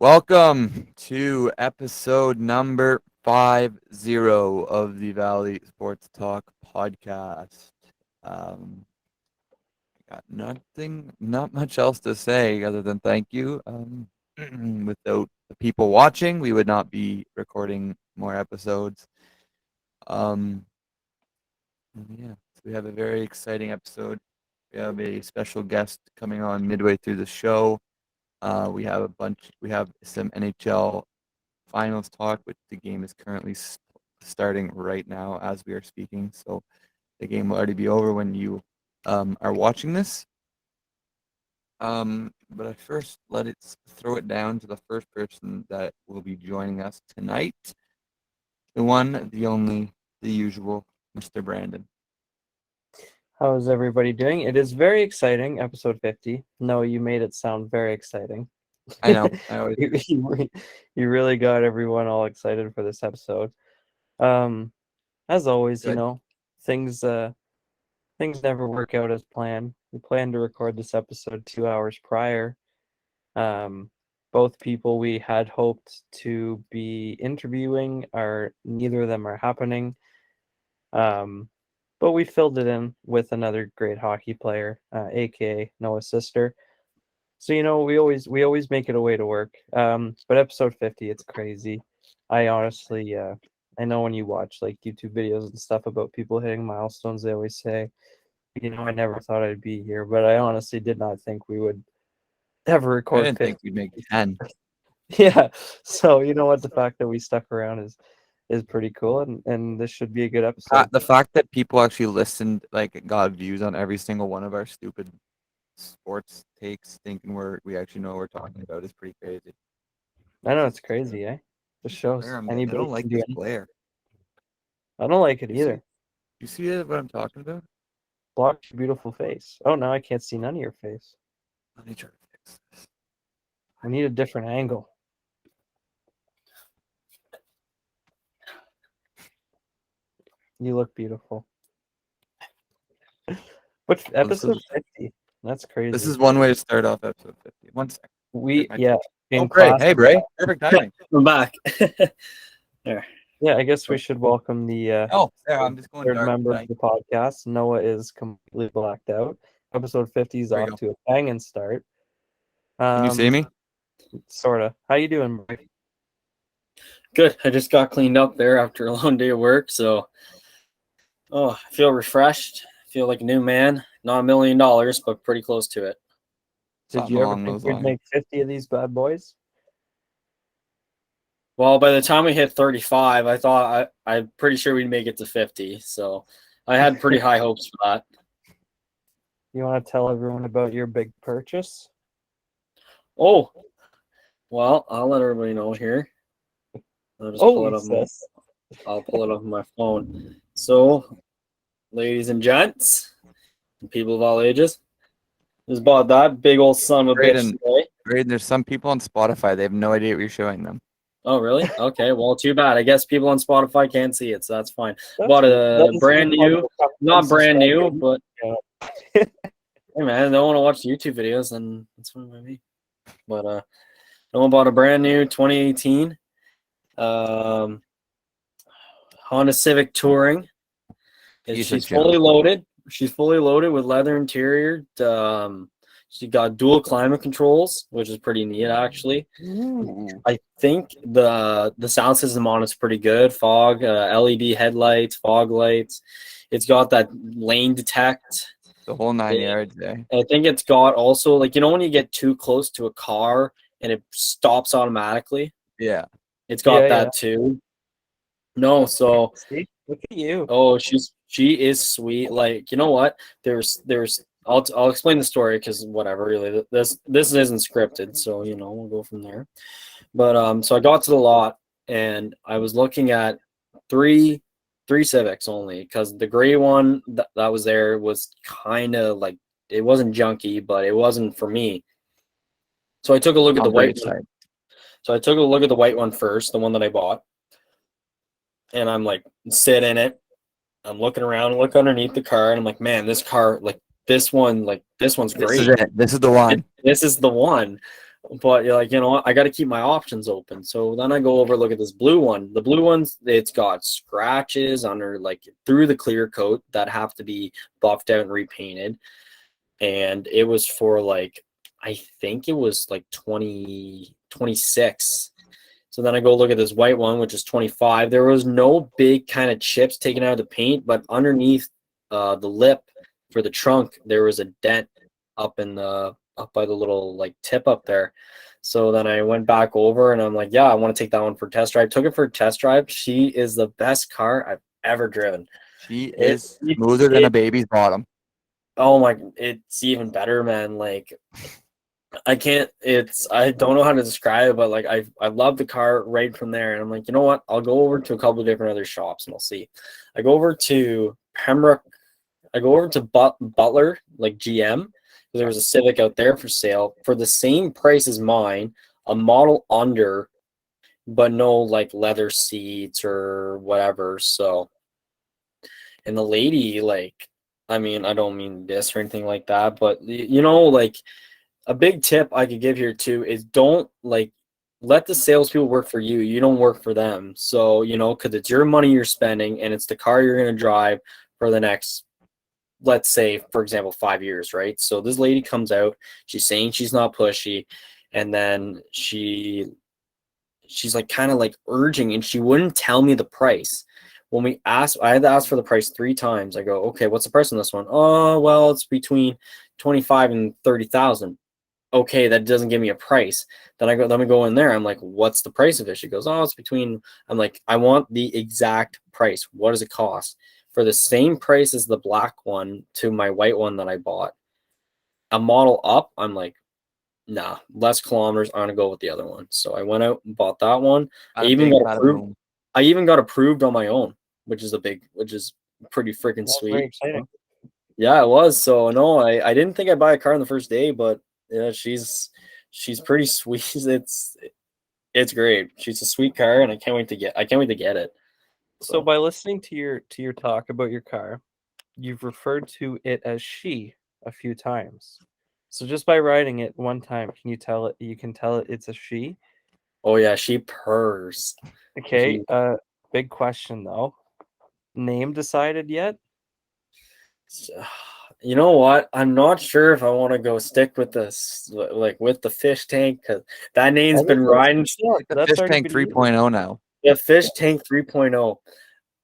Welcome to episode number 50 of the Valley Sports Talk podcast. Got not much else to say other than thank you. Without the people watching, we would not be recording more episodes. Yeah, so we have a very exciting episode. We have a special guest coming on midway through the show. We have some NHL Finals talk, which the game is currently starting right now as we are speaking. So the game will already be over when you are watching this. But I first throw it down to the first person that will be joining us tonight. The one, the only, the usual, Mr. Brandon. How's everybody doing? It is very exciting, episode 50. No, you made it sound very exciting. I know. I always you really got everyone all excited for this episode. As always, Good. things never work out as planned. We planned to record this episode 2 hours prior. Both people we had hoped to be interviewing neither of them are happening. But we filled it in with another great hockey player, aka Noah's sister. So we always make it a way to work. But episode 50, it's crazy. I honestly, I know when you watch like YouTube videos and stuff about people hitting milestones, they always say, I never thought I'd be here, but I honestly did not think we would ever I record didn't 50. think we'd make 10. Yeah. So you know what, the fact that we stuck around is pretty cool, and this should be a good episode. The fact that people actually listened, got views on every single one of our stupid sports takes, thinking we actually know what we're talking about, is pretty crazy. I know, it's crazy, eh? Just shows I don't like this glare. I don't like it either. You see what I'm talking about? Block your beautiful face. Oh, now I can't see none of your face. Let me try to fix this. I need a different angle. You look beautiful. What episode 50? That's crazy. This is one way to start off episode 50. 1 second. Class. Hey, Bray. Perfect timing. I'm back. There. Yeah, I guess we should welcome the I'm just going third dark member tonight. of the podcast. Noah is completely blacked out. Episode 50 is off to a banging start. Can you see me? Sorta. How you doing, Bray? Good. I just got cleaned up there after a long day of work, so I feel refreshed. I feel like a new man. Not $1 million, but pretty close to it. Did you ever think we'd make 50 of these bad boys? Well, by the time we hit 35, I thought I'm pretty sure we'd make it to 50. So I had pretty high hopes for that. You want to tell everyone about your big purchase? Oh, well, I'll let everybody know here. I'll just pull it up. I'll pull it up on my phone. So, ladies and gents, and people of all ages, just bought that big old son of a bitch today. Braden, there's some people on Spotify. They have no idea what you're showing them. Oh, really? Okay, well, too bad. I guess people on Spotify can't see it, so that's fine. Bought a brand new, not brand new, but hey, man, they don't want to watch YouTube videos, then that's fine by me. But I bought a brand new 2018 Honda Civic Touring. She's fully loaded. She's fully loaded with leather interior. She got dual climate controls, which is pretty neat, actually. Ooh. I think the sound system on it's pretty good. Fog, LED headlights, fog lights. It's got that lane detect. The whole 9 yards there. I think it's got also, like, when you get too close to a car and it stops automatically? Yeah. It's got that too. No, so see? Look at you. Oh, she is sweet. Like, you know what? I'll explain the story because whatever, really. This isn't scripted, so we'll go from there. But so I got to the lot and I was looking at three Civics only, because the gray one that was there was kind of like, it wasn't junky, but it wasn't for me. So I took a look at the white one. So I took a look at the white one first, the one that I bought, and I'm like, sit in it. I'm looking around, look underneath the car, and I'm like, man, this car, this one's great. This is it. This is the one. This is the one. but you're like, you know what? I got to keep my options open. So then I go over, look at this blue one. The blue one's, it's got scratches under, like, through the clear coat that have to be buffed out and repainted. And it was for, like, I think it was like 26. So then I go look at this white one, which is 25. There was no big kind of chips taken out of the paint, but underneath the lip for the trunk, there was a dent up by the little, like, tip up there. So then I went back over and I'm like, yeah, I want to take that one for a test drive. Took it for a test drive. She is the best car I've ever driven. She is smoother than a baby's bottom. Oh my, it's even better, man. Like, I don't know how to describe it, but like I love the car right from there. And I'm like, you know what? I'll go over to a couple of different other shops and I'll see. I go over to Pembroke. I go over to Butler, like GM. There was a Civic out there for sale for the same price as mine, a model under, but no, like, leather seats or whatever. So, and the lady, like, I mean, I don't mean this or anything like that, but you know, like, a big tip I could give here too is don't, like, let the salespeople work for you. You don't work for them. So, you know, because it's your money you're spending and it's the car you're going to drive for the next, let's say, for example, 5 years, right? So this lady comes out, she's saying she's not pushy, and then she's like kind of like urging, and she wouldn't tell me the price. When we asked, I had to ask for the price 3 times. I go, okay, what's the price on this one? Oh, well, it's between 25 and 30,000. Okay, that doesn't give me a price. Then we go in there. I'm like, what's the price of it? She goes, oh, it's between. I'm like, I want the exact price. What does it cost? For the same price as the black one to my white one that I bought, a model up, I'm like, nah, less kilometers, I'm gonna go with the other one. So I went out and bought that one. I even got approved on my own, which is pretty freaking sweet. Very exciting. Yeah, it was. So no, I didn't think I'd buy a car on the first day, but yeah, she's pretty sweet. It's great. She's a sweet car, and I can't wait to get it. So by listening to your talk about your car, you've referred to it as she a few times. So just by writing it one time, you can tell it it's a she? Oh yeah, she purrs. Okay, big question though. Name decided yet? You know what? I'm not sure if I want to go stick with this, like, with the fish tank, because that name's been riding. The fish tank 3.0 now. Yeah, fish tank 3.0.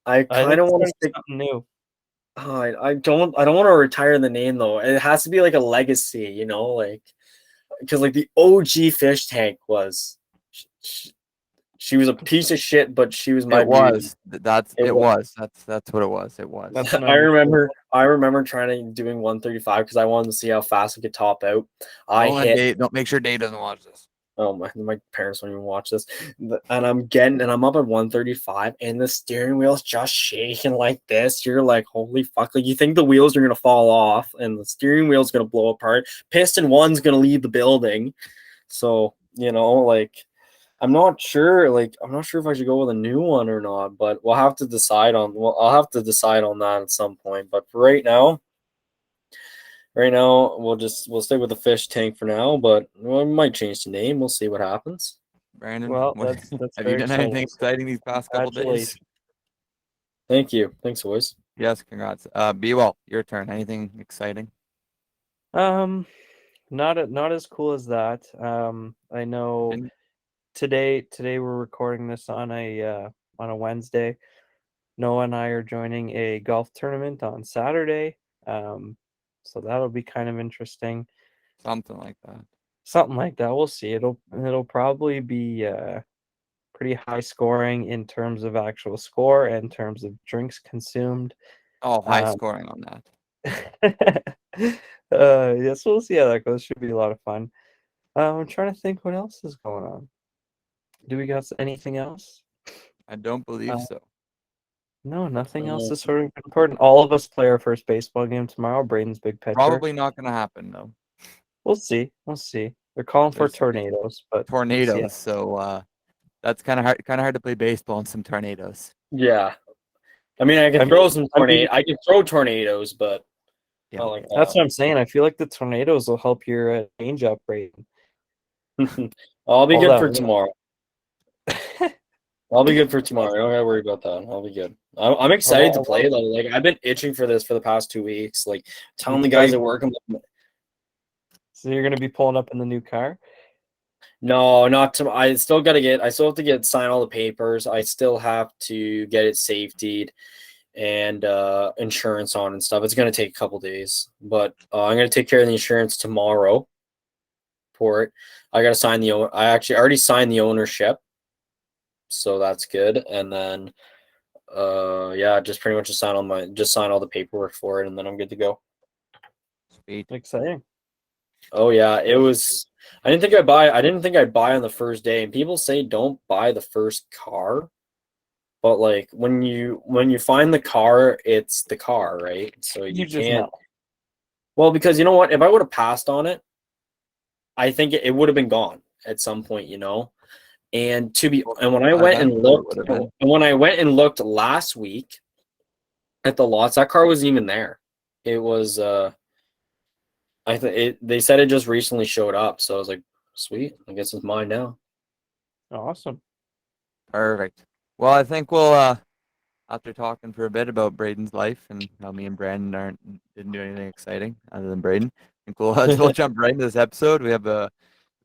I kind of want to stick something new. Oh, I don't want to retire the name though. It has to be like a legacy, you know, like, because like the OG fish tank was, she was a piece of shit, but she was my. It was. That's what it was. It was. I remember trying to doing 135 because I wanted to see how fast I could top out. Don't make sure Dave doesn't watch this. Oh my parents don't even watch this. And I'm up at 135 and the steering wheel's just shaking like this. You're like, holy fuck. Like, you think the wheels are gonna fall off and the steering wheel's gonna blow apart. Piston one's gonna leave the building. So, you know, like, I'm not sure if I should go with a new one or not, but I'll have to decide on that at some point. But for right now, we'll stick with the fish tank for now, but we might change the name. We'll see what happens. Brandon, well, that's have you done anything exciting these past couple days? Thank you. Thanks, boys. Yes, congrats. Be well. Your turn. Anything exciting? Not as cool as that. I know today we're recording this on a Wednesday. Noah and I are joining a golf tournament on Saturday. So that'll be kind of interesting. Something like that. We'll see. It'll probably be pretty high scoring in terms of actual score and in terms of drinks consumed. Oh, high scoring on that. Yes, we'll see how that goes. Should be a lot of fun. I'm trying to think what else is going on. Do we got anything else? I don't believe so. No, nothing else is sort of important. All of us play our first baseball game tomorrow. Braden's big pitcher. Probably not going to happen though. We'll see. They're calling for tornadoes, but tornadoes. So that's kind of hard to play baseball in some tornadoes. Yeah, I mean, I can throw some tornadoes. I can throw tornadoes, but yeah, that's what I'm saying. I feel like the tornadoes will help your change up, Braden. I'll be Hold good on. for tomorrow. I'll be good for tomorrow. Don't gotta worry about that. I'll be good. I'm excited to play though. Like I've been itching for this for the past 2 weeks. Like telling the guys at work, I'm like, So you're gonna be pulling up in the new car? no, not to. I still have to get sign all the papers. I still have to get it safetied and insurance on and stuff. It's gonna take a couple days, but I'm gonna take care of the insurance tomorrow for it. I gotta sign the. I actually already signed the ownership, so that's good. And then yeah, just pretty much just sign all the paperwork for it, and then I'm good to go. Sweet. Exciting. Oh yeah, it was. I didn't think I'd buy on the first day, and people say don't buy the first car, but like when you find the car, it's the car, right? So You you just can't. know. Well, because you know what, if I would have passed on it, I think it would have been gone at some point, you know. And when I went and Eventually it looked, would have been. and when I went and looked last week at the lots, that car wasn't even there. It was they said it just recently showed up, so I was like, sweet, I guess it's mine now. Awesome. Perfect. Well, I think we'll after talking for a bit about Braden's life and how me and Brandon didn't do anything exciting other than Braden, I think we'll jump right into this episode. We have a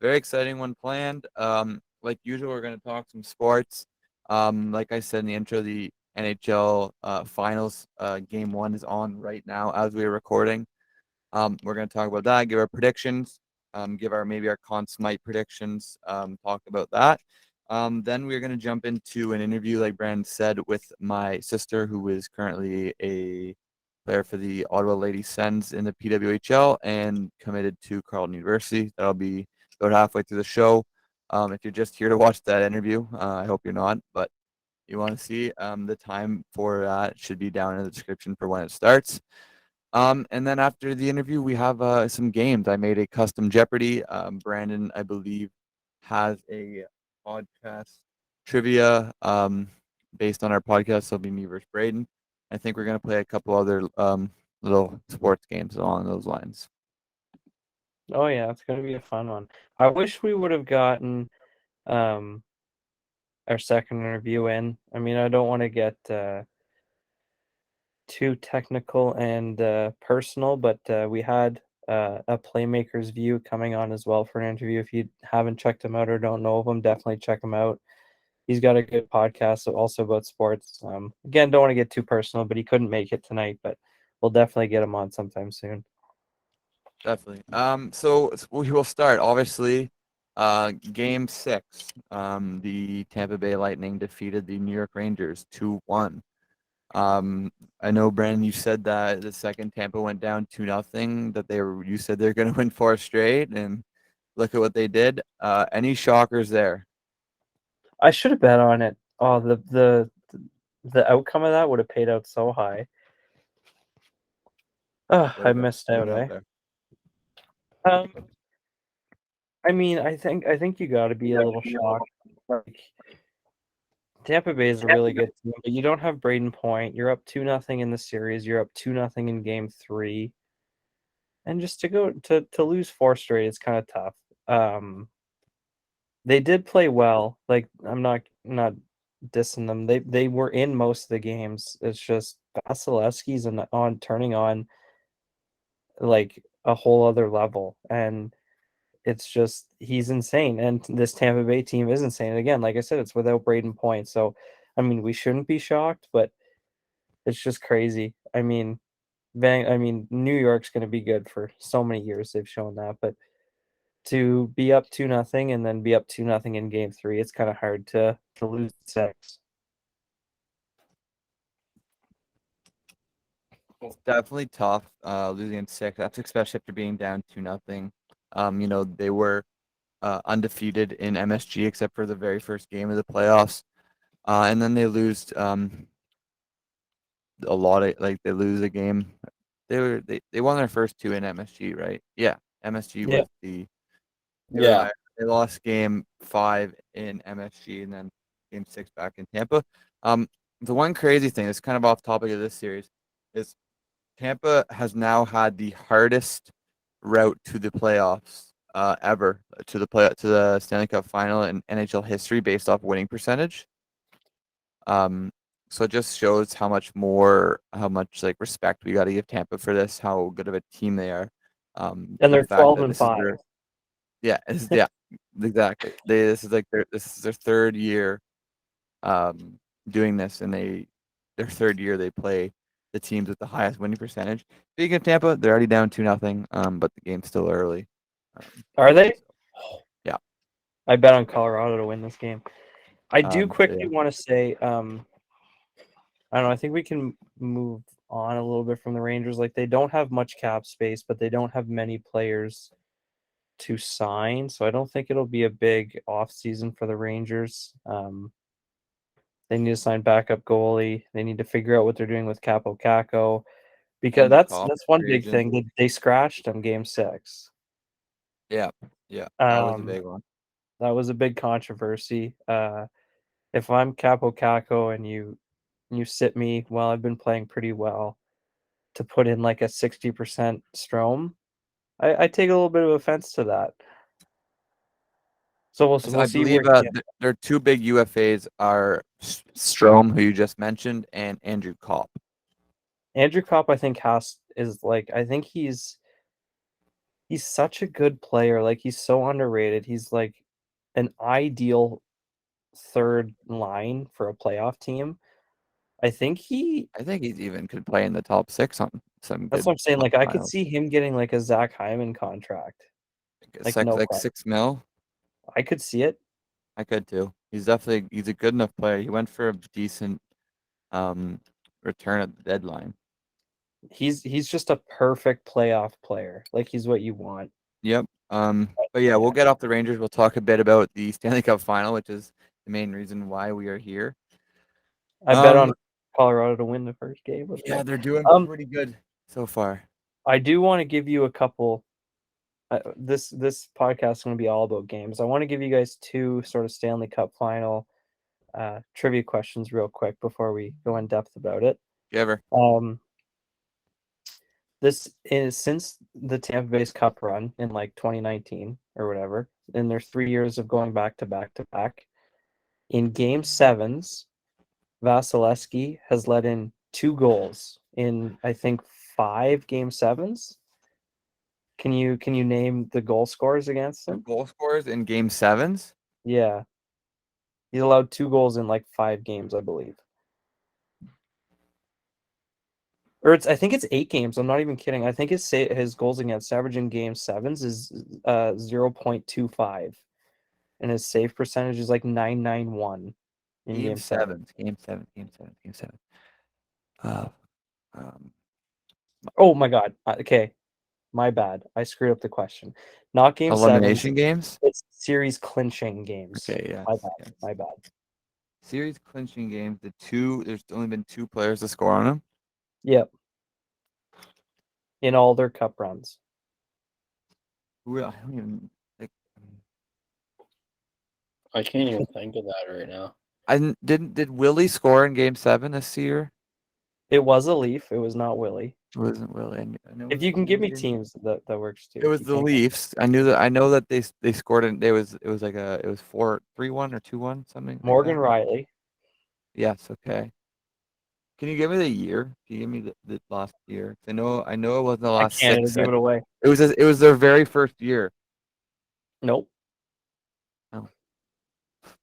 very exciting one planned. Like usual, we're going to talk some sports. Like I said in the intro, the NHL Finals Game 1 is on right now as we are recording. We're going to talk about that, give our predictions, give maybe our Conn Smythe predictions, talk about that. Then we're going to jump into an interview, like Brandon said, with my sister, who is currently a player for the Ottawa Lady Sens in the PWHL and committed to Carleton University. That'll be about halfway through the show. If you're just here to watch that interview, I hope you're not, but you want to see the time for that should be down in the description for when it starts. And then after the interview, we have some games. I made a custom Jeopardy. Brandon, I believe, has a podcast trivia based on our podcast. So it'll be me versus Braden. I think we're going to play a couple other little sports games along those lines. Oh yeah, it's gonna be a fun one. I wish we would have gotten our second interview in. I mean, I don't want to get too technical and personal, but we had a Playmaker's View coming on as well for an interview. If you haven't checked him out or don't know of him, definitely check him out. He's got a good podcast also about sports. Again, don't want to get too personal, but he couldn't make it tonight, but we'll definitely get him on sometime soon. Definitely. So we will start. Obviously, Game 6. The Tampa Bay Lightning defeated the New York Rangers 2-1. I know, Brandon, you said that the second Tampa went down 2-0, that you said they're going to win 4 straight, and look at what they did. Any shockers there? I should have bet on it. Oh, the outcome of that would have paid out so high. Oh, I missed out, eh? I mean, I think you got to be a little shocked. Like, Tampa Bay is a really good team, but you don't have Braden Point. You're up 2-0 in the series. You're up 2-0 in Game 3, and just to lose 4 straight, it's kind of tough. They did play well. Like, I'm not dissing them. They were in most of the games. It's just Vasilevsky's on turning on like a whole other level, and it's just he's insane. And this Tampa Bay team is insane. Again, like I said, it's without Braden Point. So, I mean, we shouldn't be shocked, but it's just crazy. I mean, New York's going to be good for so many years. They've shown that, but to be up 2-0 and then be up 2-0 in Game 3, it's kind of hard to lose 6. It's definitely tough losing in 6. That's especially after being down 2-0. They were undefeated in MSG except for the very first game of the playoffs. And then they lose a lot of they lose a game. They won their first 2 in MSG, right? Yeah, MSG Yeah. was the Yeah. they lost game 5 in MSG and then game 6 back in Tampa. The one crazy thing that's kind of off topic of this series is Tampa has now had the hardest route to the playoffs ever to the Stanley Cup final in NHL history based off winning percentage. So it just shows how much like respect we got to give Tampa for this, how good of a team they are. And The they're fact 12 that and this is 5. yeah, exactly. This is their third year doing this, and their third year they play the teams with the highest winning percentage. Speaking of Tampa, they're already down 2-0, but the game's still early. Are they? Yeah. I bet on Colorado to win this game. I do quickly Yeah. want to say, I don't know. I think we can move on a little bit from the Rangers. Like, they don't have much cap space, but they don't have many players to sign. So I don't think it'll be a big off season for the Rangers. They need to sign backup goalie. They need to figure out what they're doing with Capo Caco, because Andrew that's Copp, one free big agent. thing. They scratched him game 6. Yeah, that was a big one. That was a big controversy. If I'm Capo Caco and you sit me while I've been playing pretty well to put in like a 60% Strome, I take a little bit of offense to that. So we'll I see where believe their two big UFAs are Strome, who you just mentioned, and Andrew Copp. Andrew Kopp, I think I think he's such a good player. Like, he's so underrated. He's like an ideal third line for a playoff team. I think he's even could play in the top 6 on some that's good what I'm saying. Like, I could finals. see him getting like a Zach Hyman contract. Like, no like question. $6 million. I could see it. I could too. He's a good enough player. He went for a decent return at the deadline. He's just a perfect playoff player. Like, he's what you want. Yep. But yeah, we'll get off the Rangers. We'll talk a bit about the Stanley Cup final, which is the main reason why we are here. I bet on Colorado to win the first game. Yeah, they're doing pretty good so far. I do want to give you a couple. This podcast is going to be all about games. I want to give you guys 2 sort of Stanley Cup final trivia questions real quick before we go in depth about it. Ever. This is since the Tampa Bay's Cup run in like 2019 or whatever, in their 3 years of going back to back to back. In Game 7s, Vasilevsky has let in 2 goals in, I think, 5 Game 7s. Can you name the goal scorers against him? Goal scorers in Game 7s? Yeah. He's allowed 2 goals in like 5 games, I believe. Or I think it's 8 games. I'm not even kidding. I think his goals against average in Game 7s is 0.25. And his save percentage is like 991 in Game 7. Game 7. Oh my God. Okay. My bad. I screwed up the question. Not Game 7. Elimination games? It's series clinching games. Okay, yeah. My bad. Series clinching games. There's only been 2 players to score on them. Yep. In all their cup runs. I don't even like. I can't even think of that right now. Did Willie score in Game 7 this year? It was a Leaf. It was not Willie. It wasn't Willie. If you can give me teams, that works too. It was the Leafs. I know that they scored it was 3-1 or 2-1, something. Morgan like Riley. Yes, okay. Can you give me the year? Can you give me the last year? I know it wasn't the last 6. Give it away. It was their very first year. Nope. Oh.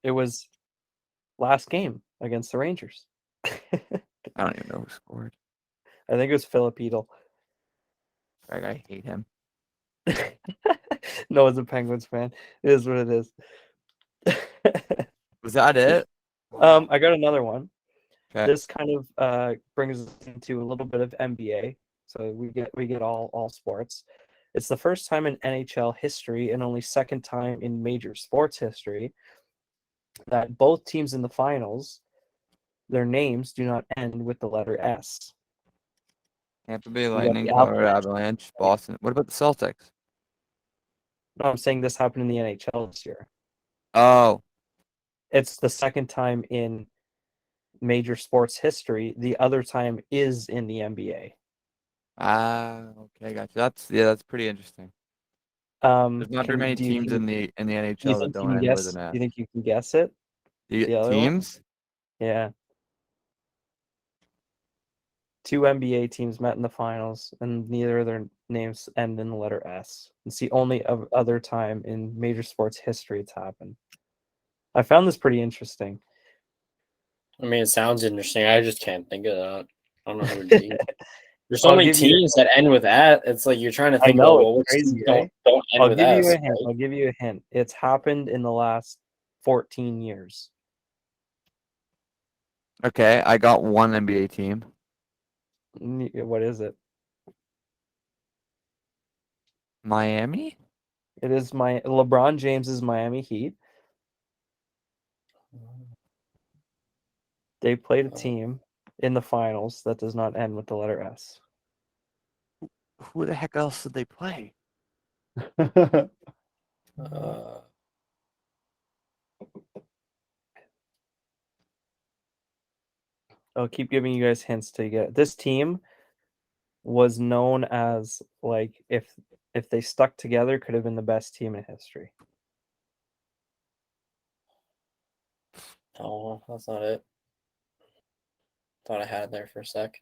It was last game against the Rangers. I don't even know who scored. I think it was Philip Edel. I hate him. No, as a Penguins fan, it is what it is. Was that it? I got another one. Okay. This kind of brings us into a little bit of NBA. So we get all sports. It's the first time in NHL history and only second time in major sports history that both teams in the finals, their names do not end with the letter S. Tampa Bay Lightning, Colorado Avalanche, Boston. What about the Celtics? No, I'm saying this happened in the NHL this year. Oh. It's the second time in major sports history. The other time is in the NBA. Okay, gotcha. That's pretty interesting. There's not very many Do you teams think, in the do you NHL that think you don't can end with guess? an Do S. you think you can guess it? The other one? Teams? Yeah. 2 NBA teams met in the finals, and neither of their names end in the letter S. It's the only other time in major sports history it's happened. I found this pretty interesting. I mean, it sounds interesting. I just can't think of that. I don't know who it be. There's so I'll many give you- teams that end with that. It's like you're trying to I think know, about, well, it's which crazy, teams right? don't end I'll with give you S. a hint. Right? I'll give you a hint. It's happened in the last 14 years. Okay, I got one NBA team. What is it? Miami? It is my LeBron James's Miami Heat. They played a team in the finals that does not end with the letter S. Who the heck else did they play? Uh, I'll keep giving you guys hints till you get it. This team was known as, like, if they stuck together, could have been the best team in history. no, that's not it. Thought I had it there for a sec.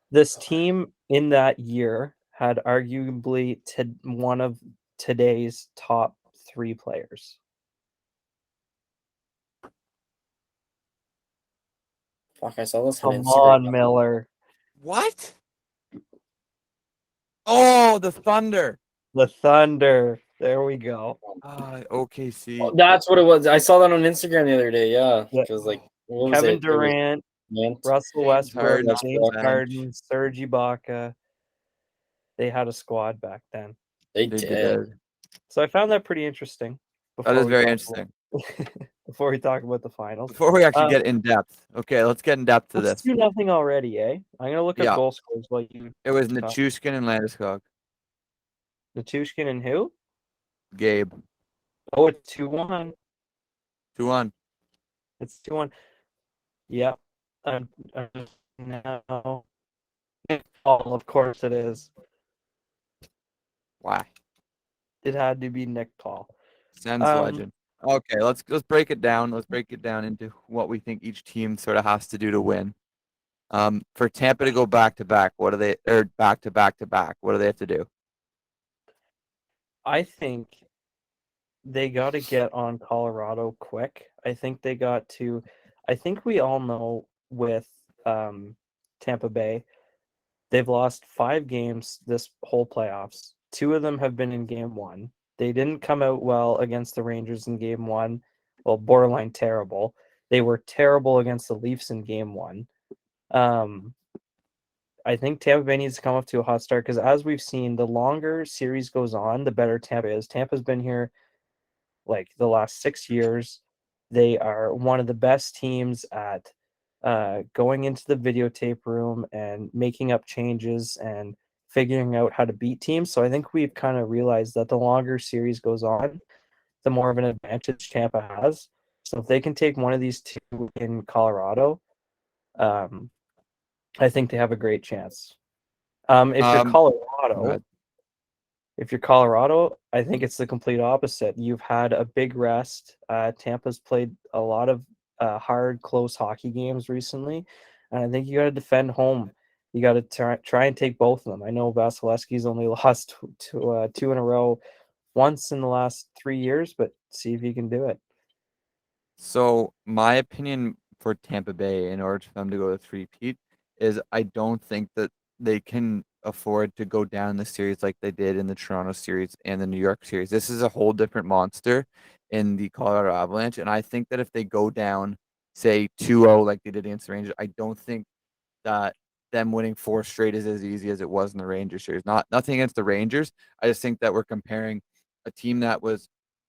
This team in that year had arguably one of today's top 3 players. Fuck, I saw this on Come Instagram. on, Miller. What? Oh, the Thunder. The Thunder. There we go. OKC. That's what it was. I saw that on Instagram the other day. Yeah, Yeah. because like, what was Kevin it? It was Durant, Mant. Russell James Westbrook, Harden off James the bench. Harden, Serge Ibaka. They had a squad back then. They They did. did. So I found that pretty interesting. That is we very talk interesting. before we talk about the finals. Before we actually get in depth, okay, let's get in depth to Let's this. 2-0 already, eh? I'm gonna look up Yeah. goal scores while you. It was talk. Nichushkin and Landeskog. Natushkin and who? Gabe. Oh, it's 2-1. 2-1. It's 2-1. Yeah. Now, oh, of course it is. Why? It had to be Nick Paul. Sens legend. Okay, let's break it down. Let's break it down into what we think each team sort of has to do to win. For Tampa to go back to back, what do they back to back to back? What do they have to do? I think they got to get on Colorado quick. I think we all know with Tampa Bay, they've lost 5 games this whole playoffs. 2 of them have been in game 1. They didn't come out well against the Rangers in game 1. Well, borderline terrible. They were terrible against the Leafs in game 1. I think Tampa Bay needs to come up to a hot start because, as we've seen, the longer series goes on, the better Tampa is. Tampa's been here like the last 6 years. They are one of the best teams at going into the videotape room and making up changes and figuring out how to beat teams. So I think we've kind of realized that the longer series goes on, the more of an advantage Tampa has. So if they can take one of these 2 in Colorado, I think they have a great chance. If you're Colorado, I think it's the complete opposite. You've had a big rest. Tampa's played a lot of hard, close hockey games recently, and I think you got to defend home. You got to try and take both of them. I know Vasilevsky's only lost 2 in a row once in the last 3 years, but see if you can do it. So my opinion for Tampa Bay, in order for them to go to 3-peat, is I don't think that they can afford to go down the series like they did in the Toronto series and the New York series. This is a whole different monster in the Colorado Avalanche, and I think that if they go down, say 2-0 like they did against the Rangers, I don't think that them winning 4 straight is as easy as it was in the Rangers series. Nothing against the Rangers. I just think that we're comparing a team that was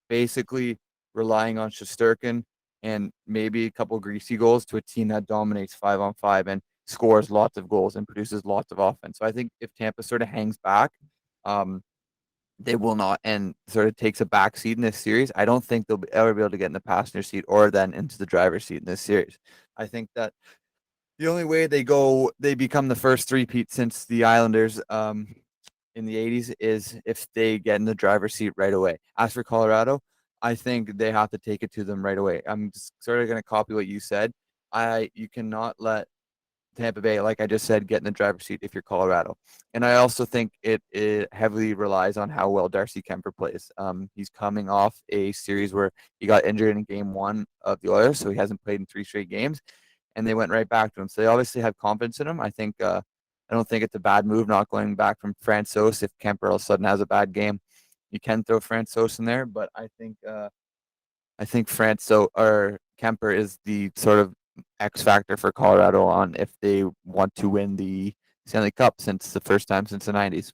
basically relying on Shesterkin and maybe a couple greasy goals to a team that dominates 5-on-5 and scores lots of goals and produces lots of offense. So I think if Tampa sort of hangs back, they will not and sort of takes a back seat in this series. I don't think they'll ever be able to get in the passenger seat or then into the driver's seat in this series. I think that the only way they become the first 3-peat since the Islanders in the 80s is if they get in the driver's seat right away. As for Colorado, I think they have to take it to them right away. I'm just sort of going to copy what you said. You cannot let Tampa Bay, like I just said, get in the driver's seat if you're Colorado. And I also think it heavily relies on how well Darcy Kemper plays. He's coming off a series where he got injured in game 1 of the Oilers, so he hasn't played in 3 straight games, and they went right back to him. So they obviously have confidence in him. I don't think it's a bad move not going back from Francouz if Kemper all of a sudden has a bad game. You can throw Francouz in there, but I think Francouz or Kemper is the sort of X factor for Colorado on if they want to win the Stanley Cup since the first time since the 90s.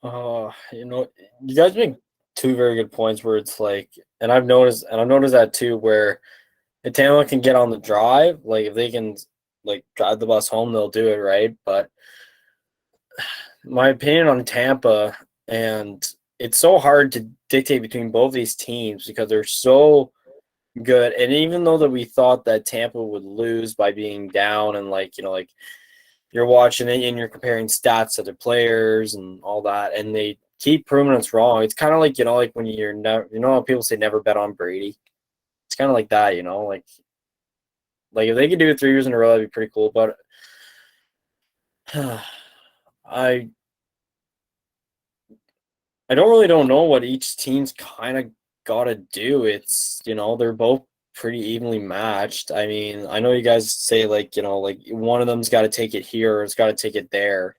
You guys make two very good points where it's like, and I've noticed that too, where if Tampa can get on the drive, like if they can like drive the bus home, they'll do it, right? But my opinion on Tampa, and it's so hard to dictate between both these teams because they're so good. And even though that we thought that Tampa would lose by being down and like you're watching it and you're comparing stats to their players and all that, and they keep proving us wrong. It's kind of like, like when you're never, how people say never bet on Brady. It's kind of like that, like if they could do it 3 years in a row, that'd be pretty cool. But I don't know what each team's kind of got to do. It's, they're both pretty evenly matched. I mean, I know you guys say like one of them's got to take it here or it's got to take it there.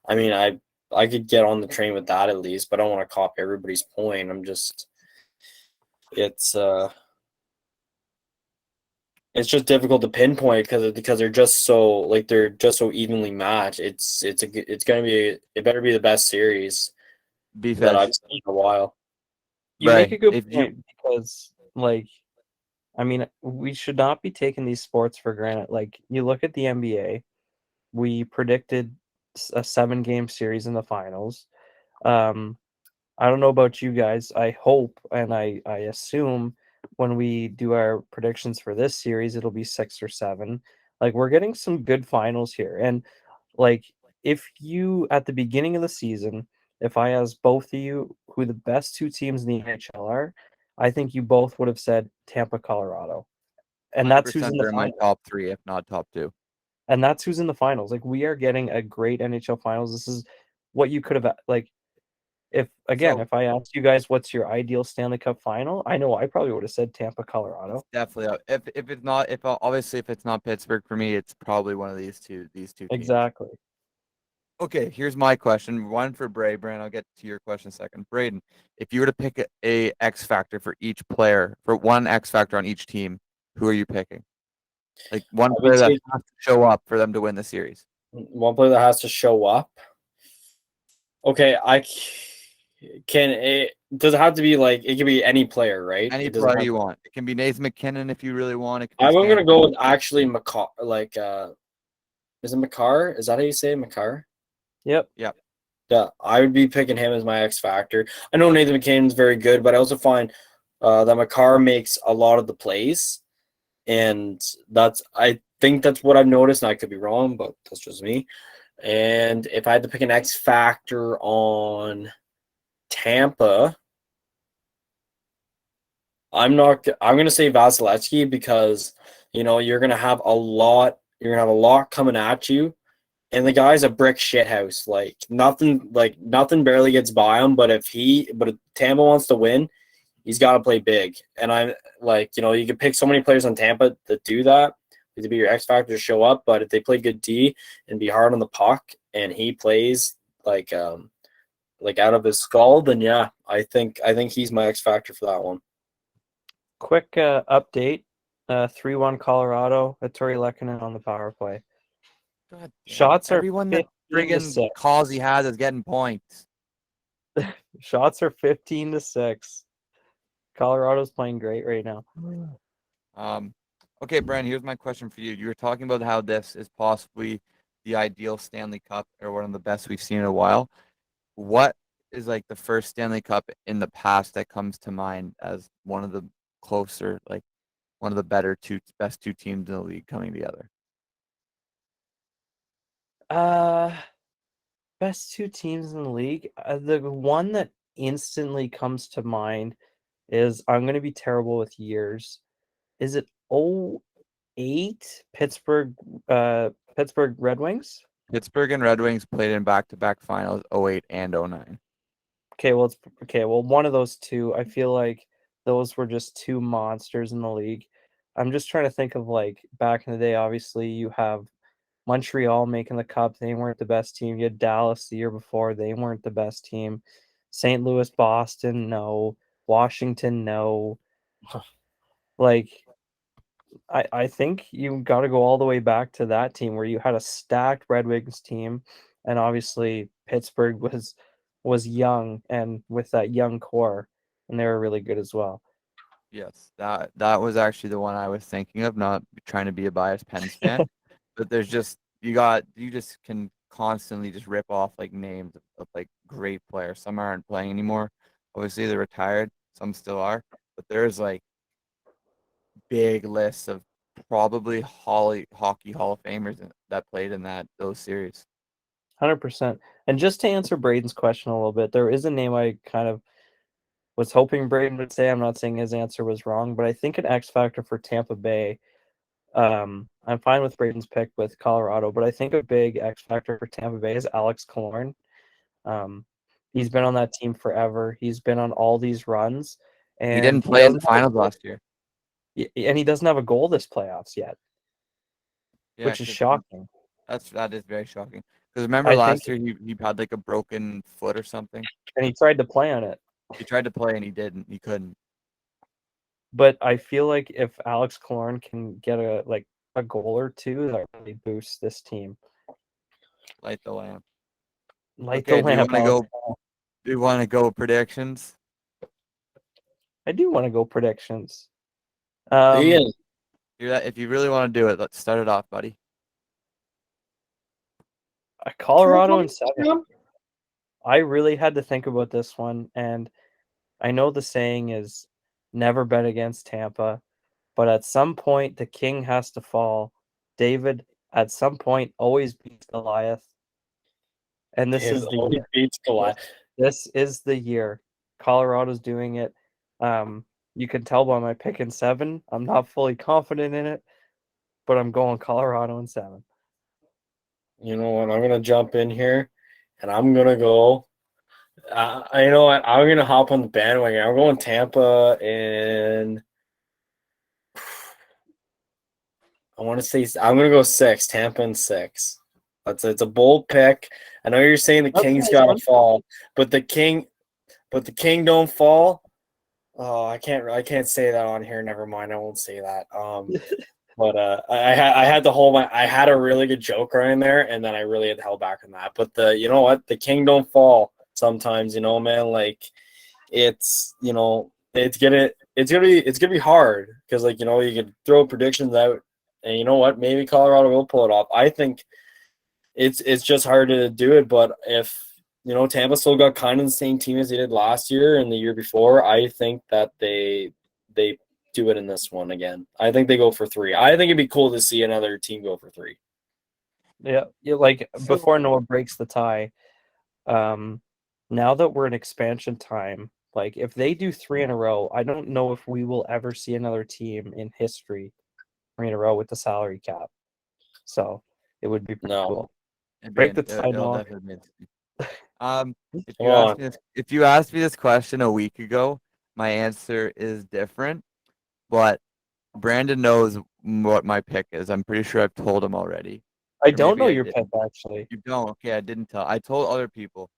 I mean, I could get on the train with that at least, but I don't want to copy everybody's point. It's just difficult to pinpoint because they're just so evenly matched. It better be the best series that I've seen in a while. You make a good point because, like, I mean, we should not be taking these sports for granted. Like, you look at the NBA, we predicted a 7-game series in the finals. I don't know about you guys. I hope and I assume when we do our predictions for this series, it'll be 6 or 7. Like, we're getting some good finals here. And, like, if you, at the beginning of the season, if I asked both of you who the best 2 teams in the NHL are, I think you both would have said Tampa, Colorado. And that's who's in the finals. My top 3, if not top 2. And that's who's in the finals. Like, we are getting a great NHL finals. This is what you could have, like, if I asked you guys what's your ideal Stanley Cup final, I know I probably would have said Tampa, Colorado. Definitely. If it's not Pittsburgh for me, it's probably one of these two teams. Exactly. Okay, here's my question. One for Brandon. I'll get to your question in a second. Braden, if you were to pick a X factor for each player, for one X factor on each team, who are you picking? Like one player that has to show up for them to win the series. One player that has to show up. Okay, does it have to be like, it can be any player, right? Any player you want. It can be Nathan McKinnon if you really want. I'm going to go with actually Makar. Like, is it Makar? Is that how you say it? Makar? Yep. Yeah, I would be picking him as my X factor. I know Nathan McKinnon's very good, but I also find that Makar makes a lot of the plays, and I think that's what I've noticed. And I could be wrong, but that's just me. And if I had to pick an X factor on Tampa, I'm going to say Vasilevsky because you're going to have a lot coming at you. And the guy's a brick shithouse. Like nothing barely gets by him. But if Tampa wants to win, he's got to play big. And I'm like, you can pick so many players on Tampa that do that to be your X factor to show up. But if they play good D and be hard on the puck, and he plays like out of his skull, then yeah, I think he's my X factor for that one. Quick update: 3-1 Colorado. Ettore Lehkonen on the power play. God, shots everyone are that friggin' calls he has is getting points. Shots are 15-6. Colorado's playing great right now. Okay, Brandon, here's my question for you. You were talking about how this is possibly the ideal Stanley Cup or one of the best we've seen in a while. What is like the first Stanley Cup in the past that comes to mind as one of the closer, like one of the best 2 teams in the league coming together? Best two teams in the league. The one that instantly comes to mind is I'm going to be terrible with years. Is it 08 Pittsburgh Red Wings? Pittsburgh and Red Wings played in back-to-back finals 08 and 09. Okay, well, one of those two. I feel like those were just two monsters in the league. I'm just trying to think of like back in the day. Obviously, you have Montreal making the cup. They weren't the best team. You had Dallas the year before. They weren't the best team. St. Louis, Boston, no. Washington, no. Like, I think you got to go all the way back to that team where you had a stacked Red Wings team, and obviously Pittsburgh was young and with that young core, and they were really good as well. Yes, that was actually the one I was thinking of, not trying to be a biased Pens fan, but there's just you just can constantly just rip off like names of like great players. Some aren't playing anymore. Obviously they're retired, some still are, but there's like big lists of probably hockey Hall of Famers that played in those series. 100%. And just to answer Braden's question a little bit, there is a name I kind of was hoping Braden would say. I'm not saying his answer was wrong, but I think an X factor for Tampa Bay. I'm fine with Braden's pick with Colorado, but I think a big X factor for Tampa Bay is Alex Killorn. He's been on that team forever. He's been on all these runs, and He didn't play in the finals last year. and he doesn't have a goal this playoffs yet, Yeah, which is shocking. that is very shocking. Because remember I last think- year he had like a broken foot or something. And he tried to play on it. He tried to play and he didn't. He couldn't. But I feel like if Alex Killorn can get a goal or two, that really boosts this team. Light the lamp. Light Okay, the lamp. Do you want to go predictions? I do want to go predictions. Ian, If you really want to do it, let's start it off, buddy. Colorado and 7. I really had to think about this one, and I know the saying is never bet against Tampa, but at some point the king has to fall. David, at some point, always beats Goliath. And this is the year. beats Goliath. This is the year. Colorado's doing it. You can tell by my pick in 7. I'm not fully confident in it, but I'm going Colorado in 7. You know what? I'm gonna jump in here, and I'm gonna go. You know what? I'm gonna hop on the bandwagon. I'm going Tampa, and I want to say I'm gonna go 6. Tampa and 6. It's a bold pick. I know you're saying the King's gotta fall, but the King don't fall. Oh, I can't say that on here. Never mind. I won't say that. But I had to hold I had a really good joke right in there, and then I really had to hold back on that. But you know what? The King don't fall sometimes, man. Like it's it's gonna be hard because you can throw predictions out, and you know what? Maybe Colorado will pull it off. I think it's just hard to do it, but if Tampa still got kind of the same team as they did last year and the year before, I think that they do it in this one again. I think they go for 3. I think it'd be cool to see another team go for 3. Yeah, before Noah breaks the tie, now that we're in expansion time, like if they do 3 in a row, I don't know if we will ever see another team in history 3 in a row with the salary cap. So it would be pretty cool. Break the tie, Noah. If you asked me this question a week ago, my answer is different. But Brandon knows what my pick is. I'm pretty sure I've told him already. I don't know your pick, actually. You don't? Okay, I didn't tell. I told other people.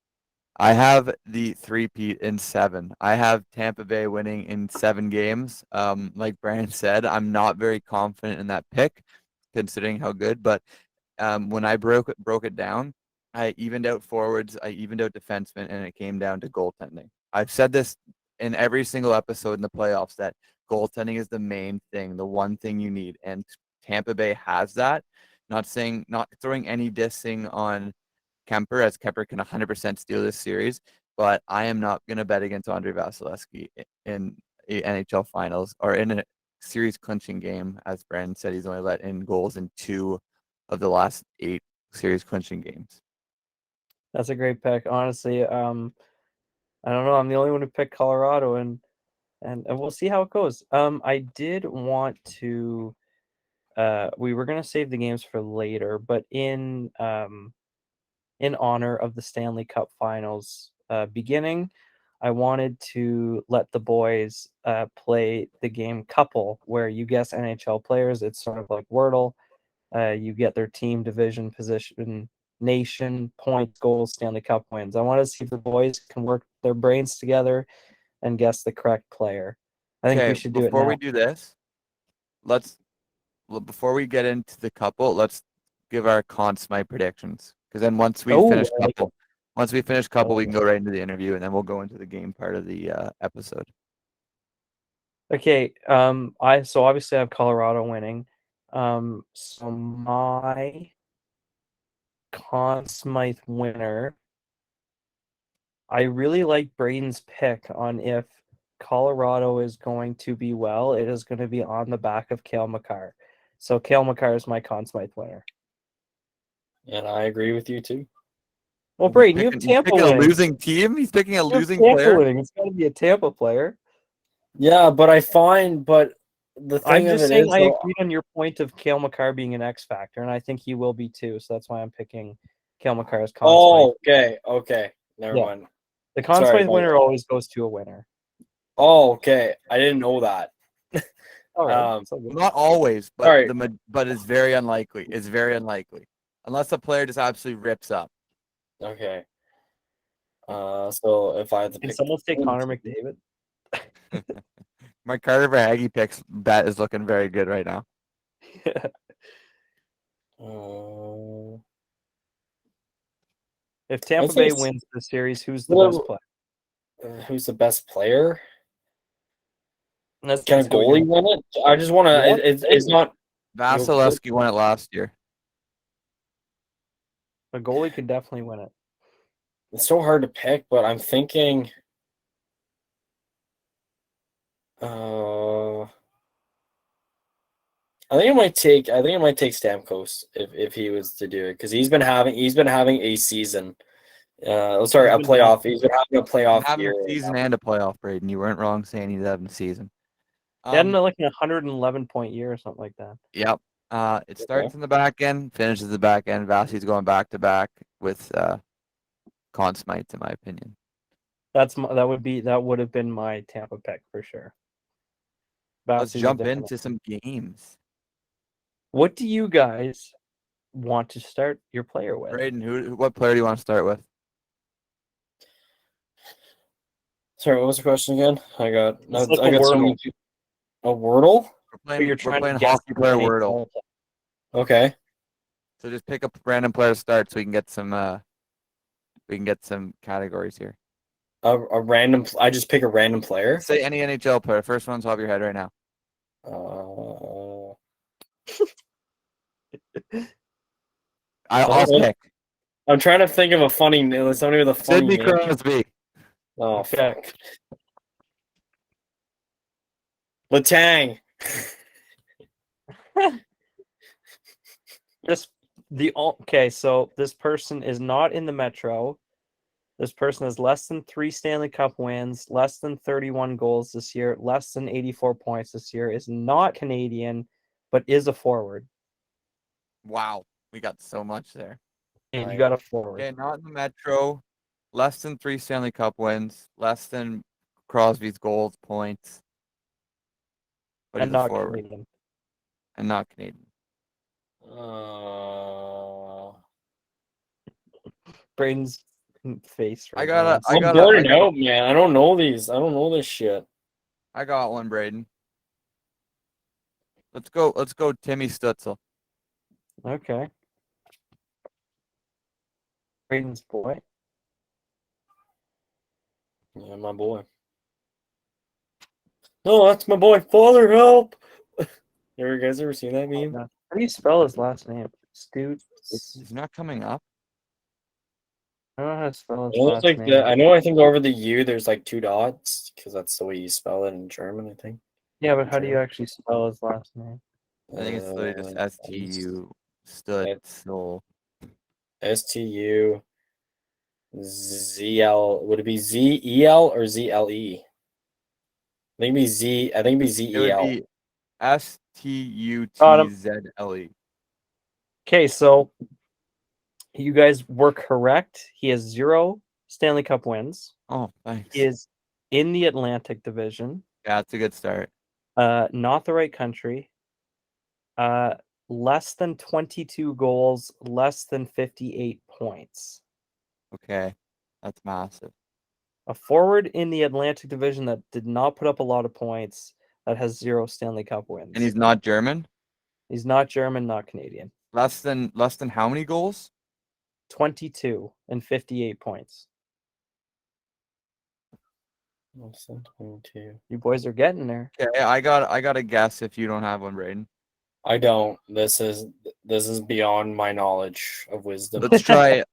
I have the 3-peat in 7. I have Tampa Bay winning in 7 games. Like Brandon said, I'm not very confident in that pick, considering how good. But when I broke it down, I evened out forwards, I evened out defensemen, and it came down to goaltending. I've said this in every single episode in the playoffs that goaltending is the main thing, the one thing you need, and Tampa Bay has that. Not throwing any dissing on Kemper, as Kemper can 100% steal this series, but I am not going to bet against Andrei Vasilevsky in a NHL Finals or in a series clinching game. As Brandon said, he's only let in goals in 2 of the last 8 series clinching games. That's a great pick. Honestly, I don't know. I'm the only one who picked Colorado, and we'll see how it goes. I did want to. We were gonna save the games for later, but in honor of the Stanley Cup Finals beginning, I wanted to let the boys play the game Couple, where you guess NHL players. It's sort of like Wordle. You get their team, division, position, nation, points, goals, Stanley Cup wins. I want to see if the boys can work their brains together and guess the correct player. I think we Okay, should do it before now. we do this, before we get into the couple, let's give our Conn Smythe predictions. Because then once we finish I like couple, once we finish couple, we it. can go right into the interview, and then we'll go into the game part of the episode. Okay. I obviously have Colorado winning. So my Conn Smythe winner. I really like Braden's pick on if Colorado is going to be well. It is going to be on the back of Cale Makar. So Cale Makar is my Conn Smythe winner. And I agree with you too. Well, Braden, you have He's Tampa picking a winning. losing team. He's picking a You have losing Tampa player. winning. It's got to be a Tampa player. Yeah, but the I'm thing of just it saying is, I though, agreed on your point of Cale Makar being an X factor, and I think he will be too. So that's why I'm picking Cale Makar as Conn Smythe. okay. Never Yeah. mind. The Conn Sorry, Smythe winner always goes to a winner. Oh, okay. I didn't know that. All right. Um, So good. Not always, but Sorry. but it's very unlikely. It's very unlikely unless the player just absolutely rips up. Okay. So if I had to Can pick someone say between Connor two- McDavid? My Carter Verhaeghe picks bet is looking very good right now. If Tampa I'd say Bay wins the series, who's the Well, best player? who's the best player? That's Can a who you're- goalie win it? I just want Yeah. to. It's not. Vasilevsky won it last year. A goalie could definitely win it. It's so hard to pick, but I'm thinking. I think it might take. I think it might take Stamkos if he was to do it because he's been having a season. Sorry, a playoff. He's been having a playoff Having year. a season and a playoff, Braden. You weren't wrong saying he's having a season. He had like a 111-point year or something like that. Yep. It starts in the back end, finishes the back end. Vasi's going back to back with Conn Smythe, in my opinion. That would have been my Tampa pick for sure. Let's jump into some games. What do you guys want to start your player with? Braden, what player do you want to start with? Sorry, what was the question again? I got It's so Wordle. many. A Wordle? We're playing hockey player Wordle. Okay. So just pick a random player to start so we can get some categories here. A random. I just pick a random player. Say any NHL player. First one's off your head right now. I'll pick. I'm trying to think of a funny name. Somebody with a funny Sidney name. Crosby. Oh, Okay. fuck. Letang. So this person is not in the Metro. This person has less than 3 Stanley Cup wins, less than 31 goals this year, less than 84 points this year, is not Canadian, but is a forward. Wow, we got so much there. And you got a forward. Okay, not in the Metro. Less than 3 Stanley Cup wins, less than Crosby's goals, points. But And he's a not forward. Canadian. And not Canadian. Braden's face right I got I'm burning out, man. I don't know these. I don't know this shit. I got one, Braden. Let's go Timmy Stutzel. Okay. Braden's boy. Yeah, my boy. No, that's my boy. Father, help! You guys ever seen that meme? How do you spell his last name? He's not coming up. I don't know how to spell his last name. I think over the U there's like 2 dots because that's the way you spell it in German, I think. Yeah, but how do you actually spell his last name? I think it's literally just STU STU. ZL. Would it be ZEL or ZLE? I think it'd be Z. I think it'd be It would ZEL. be STUTZLE. Okay, so you guys were correct. He has 0 Stanley Cup wins. Oh, thanks. He is in the Atlantic Division. Yeah, it's a good start. Not the right country. Less than 22 goals, less than 58 points. Okay, that's massive. A forward in the Atlantic Division that did not put up a lot of points, that has 0 Stanley Cup wins. And he's not German. He's not German, not Canadian. Less than how many goals? 22 and 58 points. Less than 22. You boys are getting there. Okay, I got a guess if you don't have one, Braden. I don't. This is beyond my knowledge of wisdom. Let's try.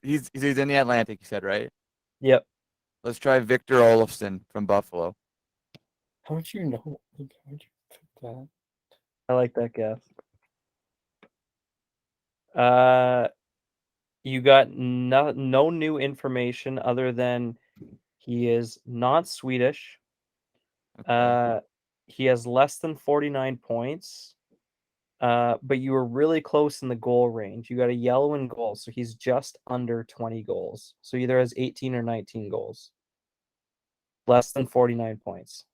He's in the Atlantic. You said right. Yep. Let's try Victor Olofsson from Buffalo. How would you know? How would you pick that? I like that guess. You got no new information other than he is not Swedish. Okay. He has less than 49 points. But you were really close in the goal range. You got a yellow in goal, so he's just under 20 goals. So either has 18 or 19 goals. Less than 49 points.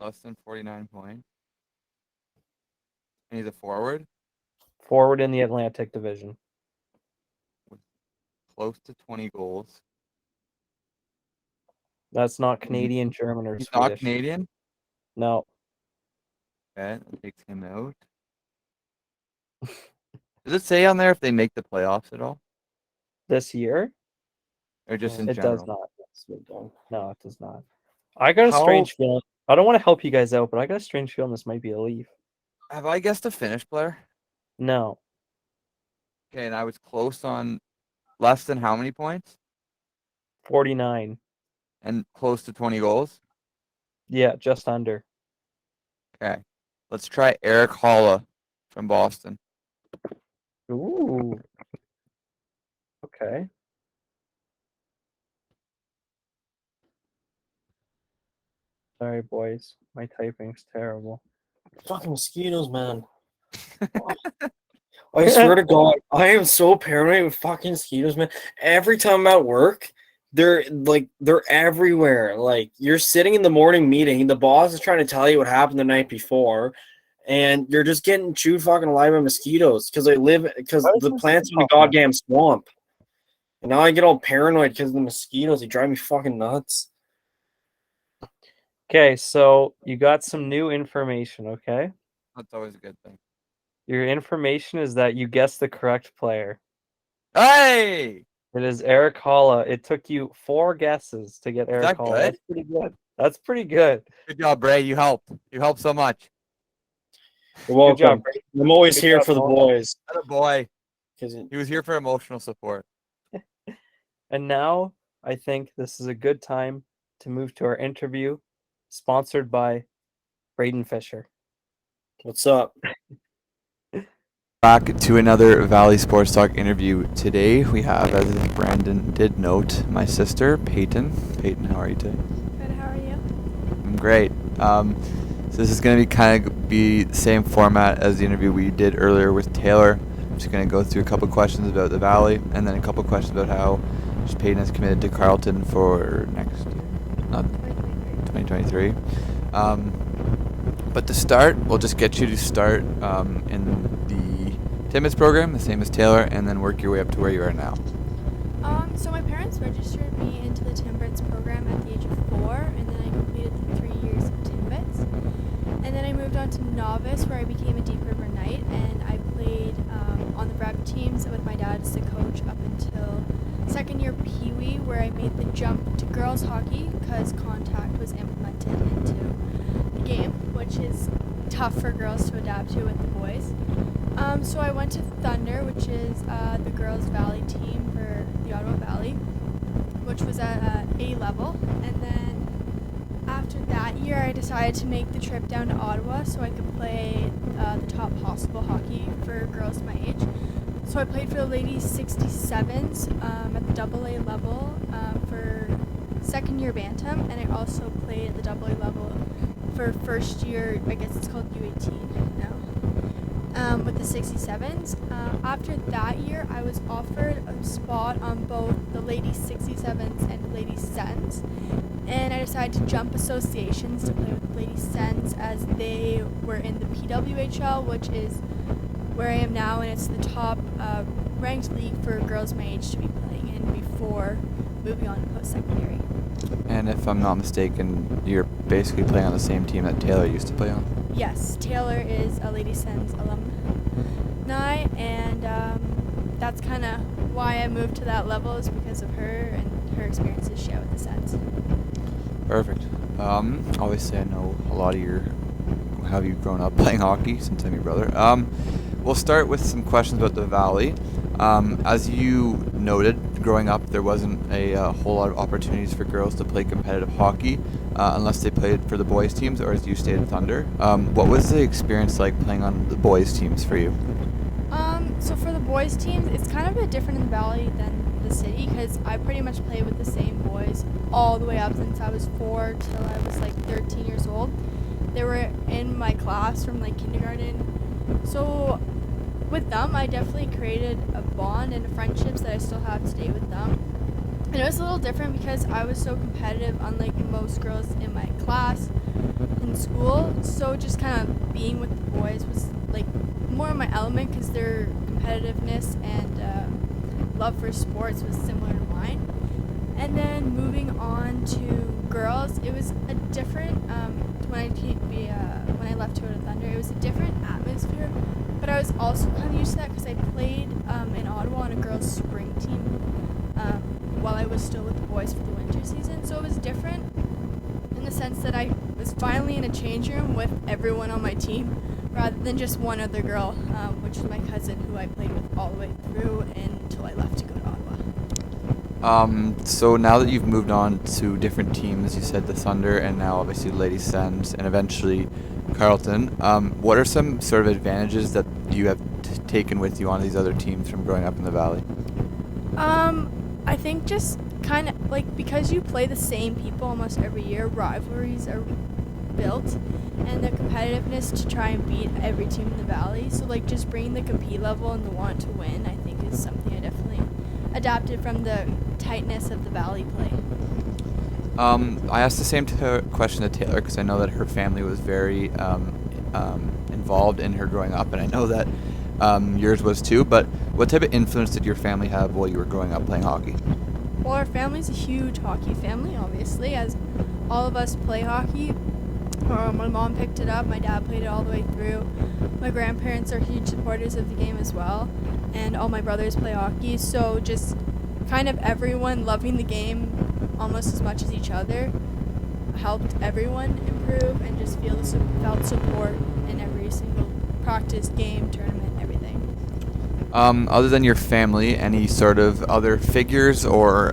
Less than 49 points. And he's a forward. Forward in the Atlantic Division. Close to 20 goals. That's not Canadian, German, or He's Swedish. not Canadian. No. Okay, that takes him out. Does it say on there if they make the playoffs at all, This year? or just in It general? does not. No, it does not. I got a How- strange feeling. I don't want to help you guys out, but I got a strange feeling this might be a Leaf. Have I guessed a Finnish player? No. Okay, and I was close on less than how many points? 49. And close to 20 goals? Yeah, just under. Okay. Let's try Eric Holla from Boston. Ooh. Okay. Sorry, boys. My typing's terrible. Fucking mosquitoes, man. I swear to God, I am so paranoid with fucking mosquitoes, man. Every time I'm at work, they're everywhere. Like, you're sitting in the morning meeting, the boss is trying to tell you what happened the night before, and you're just getting chewed fucking alive by mosquitoes because the plant's in a goddamn swamp. And now I get all paranoid because of the mosquitoes. They drive me fucking nuts. Okay, so you got some new information, okay? That's always a good thing. Your information is that you guessed the correct player. Hey! It is Eric Holla. It took you 4 guesses to get Eric that Holla. good? That's pretty good. That's pretty good. Good job, Bray. You helped. You helped so much. You're welcome. Good job, Brady. I'm always Good here job, for the Paul. boys. That a boy. 'Cause He was here for emotional support. And now I think this is a good time to move to our interview, sponsored by Braden Fisher. what's up? Back to another Valley Sports Talk interview. Today we have, as Brandon did note, my sister, Payton. Payton, how are you today? Good, how are you? I'm great. So this is going to be the same format as the interview we did earlier with Taylor. I'm just going to go through a couple questions about the Valley and then a couple questions about how Payton is committed to Carleton for next year, not 2023. But to start, we'll just get you to start in the Timmins program, the same as Taylor, and then work your way up to where you are now. So my parents registered me into the Timbits program at the age of 4, and then I completed the 3 years of Timbits. And then I moved on to novice, where I became a Deep River Knight, and I played on the rep teams with my dad as the coach up until second year Pee Wee, where I made the jump to girls hockey because contact was implemented into the game, which is tough for girls to adapt to with the boys. So I went to Thunder, which is the girls' Valley team for the Ottawa Valley, which was at A level. And then after that year, I decided to make the trip down to Ottawa so I could play the top possible hockey for girls my age. So I played for the ladies 67s at the AA level for second year bantam, and I also played at the AA level for first year. I guess it's called U18 now. With the 67s. After that year, I was offered a spot on both the ladies 67s and ladies sens, and I decided to jump associations to play with ladies sens as they were in the PWHL, which is where I am now, and it's the top ranked league for girls my age to be playing in before moving on to post-secondary. And if I'm not mistaken, you're basically playing on the same team that Taylor used to play on. Yes, Taylor is a Lady Sens alumni, and that's kind of why I moved to that level, is because of her and her experiences she had with the Sens. Perfect. Obviously, I know a lot of how you've grown up playing hockey since I'm your brother. We'll start with some questions about the Valley. As you noted, growing up, there wasn't a whole lot of opportunities for girls to play competitive hockey unless they played for the boys' teams or, as you stated, Thunder. What was the experience like playing on the boys' teams for you? So for the boys' teams, it's kind of a bit different in the Valley than the city, because I pretty much played with the same boys all the way up since I was 4 till I was like 13 years old. They were in my class from like kindergarten. So with them, I definitely created a bond and friendships that I still have today with them. And it was a little different because I was so competitive, unlike most girls in my class in school. So just kind of being with the boys was like more in my element, because their competitiveness and love for sports was similar to mine. And then moving on to girls, it was a different when I left to go to Thunder, it was a different atmosphere. But I was also kind of used to that because I played in Ottawa on a girls' spring team while I was still with the boys for the winter season. So it was different in the sense that I was finally in a change room with everyone on my team rather than just one other girl, which is my cousin, who I played with all the way through until I left to go to Ottawa. So now that you've moved on to different teams, you said the Thunder and now obviously the Lady Sens and eventually Carleton, what are some sort of advantages that you have taken with you on these other teams from growing up in the Valley? I think just kind of like, because you play the same people almost every year, rivalries are built, and the competitiveness to try and beat every team in the Valley. So like just bringing the compete level and the want to win, I think, is something I definitely adapted from the tightness of the Valley play. I asked the same question to Taylor because I know that her family was very involved in her growing up, and I know that yours was too. But what type of influence did your family have while you were growing up playing hockey? Well, our family's a huge hockey family, obviously, as all of us play hockey. My mom picked it up, my dad played it all the way through. My grandparents are huge supporters of the game as well, and all my brothers play hockey. So just kind of everyone loving the game almost as much as each other helped everyone improve and just felt support in every single practice, game, tournament, everything. Other than your family, any sort of other figures or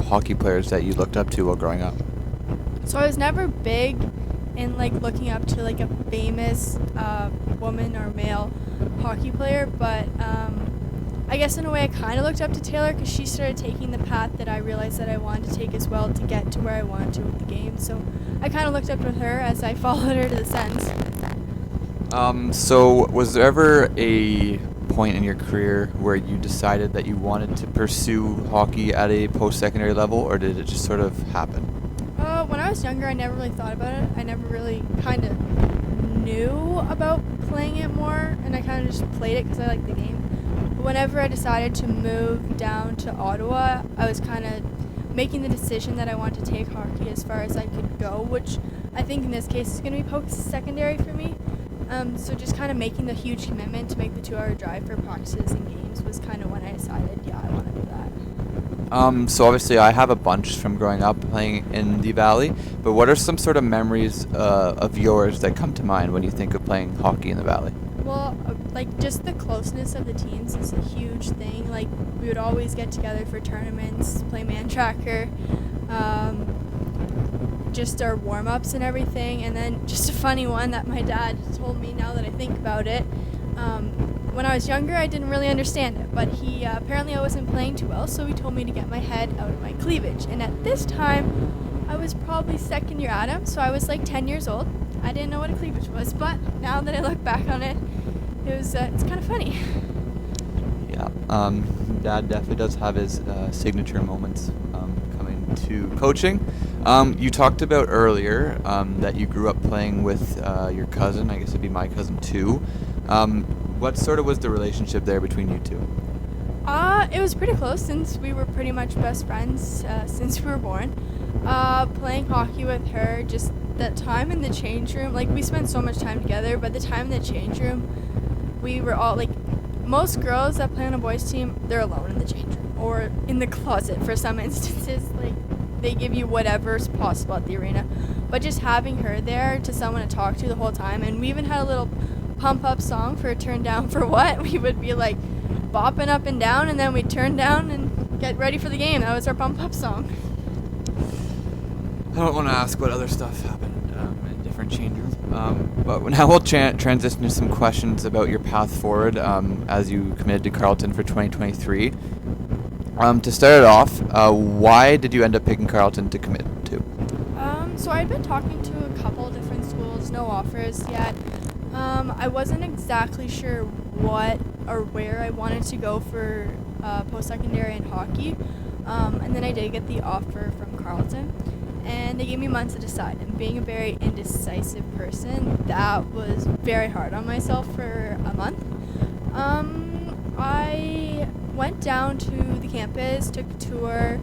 hockey players that you looked up to while growing up? So I was never big in like looking up to like a famous woman or male hockey player, but I guess in a way I kind of looked up to Taylor because she started taking the path that I realized that I wanted to take as well to get to where I wanted to with the game. So I kind of looked up to her as I followed her to the Sens. So was there ever a point in your career where you decided that you wanted to pursue hockey at a post-secondary level, or did it just sort of happen? When I was younger, I never really thought about it. I never really kind of knew about playing it more, and I kind of just played it because I liked the game. But whenever I decided to move down to Ottawa, I was kind of making the decision that I wanted to take hockey as far as I could go, which I think in this case is going to be post-secondary for me. So just kind of making the huge commitment to make the 2-hour drive for practices and games was kind of when I decided, yeah, I want to do that. So obviously I have a bunch from growing up playing in the Valley, but what are some sort of memories of yours that come to mind when you think of playing hockey in the Valley? Well, like just the closeness of the teams is a huge thing. Like we would always get together for tournaments, play man tracker, just our warm-ups and everything. And then just a funny one that my dad told me now that I think about it, when I was younger, I didn't really understand it, but he apparently I wasn't playing too well, so he told me to get my head out of my cleavage. And at this time, I was probably second year Adam, so I was like 10 years old. I didn't know what a cleavage was, but now that I look back on it, it's kind of funny. Yeah, Dad definitely does have his signature moments coming to coaching. You talked about earlier that you grew up playing with your cousin. I guess it'd be my cousin too. What sort of was the relationship there between you two? It was pretty close since we were pretty much best friends since we were born. Playing hockey with her, just that time in the change room, like we spent so much time together, but the time in the change room, we were all like, most girls that play on a boys team, they're alone in the change room or in the closet for some instances. Like they give you whatever's possible at the arena, but just having her there to someone to talk to the whole time. And we even had a little pump up song for Turn Down for What. We would be like bopping up and down, and then we'd turn down and get ready for the game. That was our pump up song. I don't want to ask what other stuff happened in different change rooms, but now we'll transition to some questions about your path forward as you committed to Carleton for 2023. To start it off, why did you end up picking Carleton to commit to? So I'd been talking to a couple different schools, no offers yet. I wasn't exactly sure what or where I wanted to go for post-secondary and hockey, and then I did get the offer from Carleton. And they gave me months to decide. And being a very indecisive person, that was very hard on myself for a month. I went down to the campus, took a tour,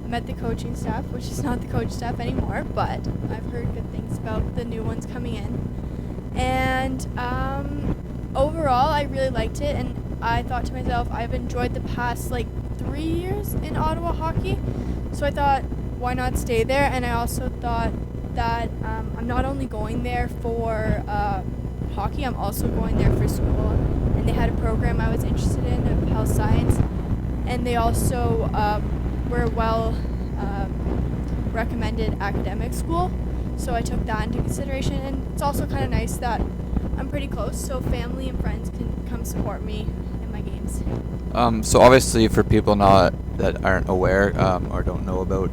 met the coaching staff, which is not the coach staff anymore, but I've heard good things about the new ones coming in. And overall, I really liked it, and I thought to myself, I've enjoyed the past 3 years in Ottawa hockey, so I thought, why not stay there? And I also thought that I'm not only going there for hockey, I'm also going there for school. And they had a program I was interested in of health science, and they also were a well recommended academic school, so I took that into consideration. And it's also kind of nice that I'm pretty close, so family and friends can come support me in my games. So obviously for people that aren't aware or don't know about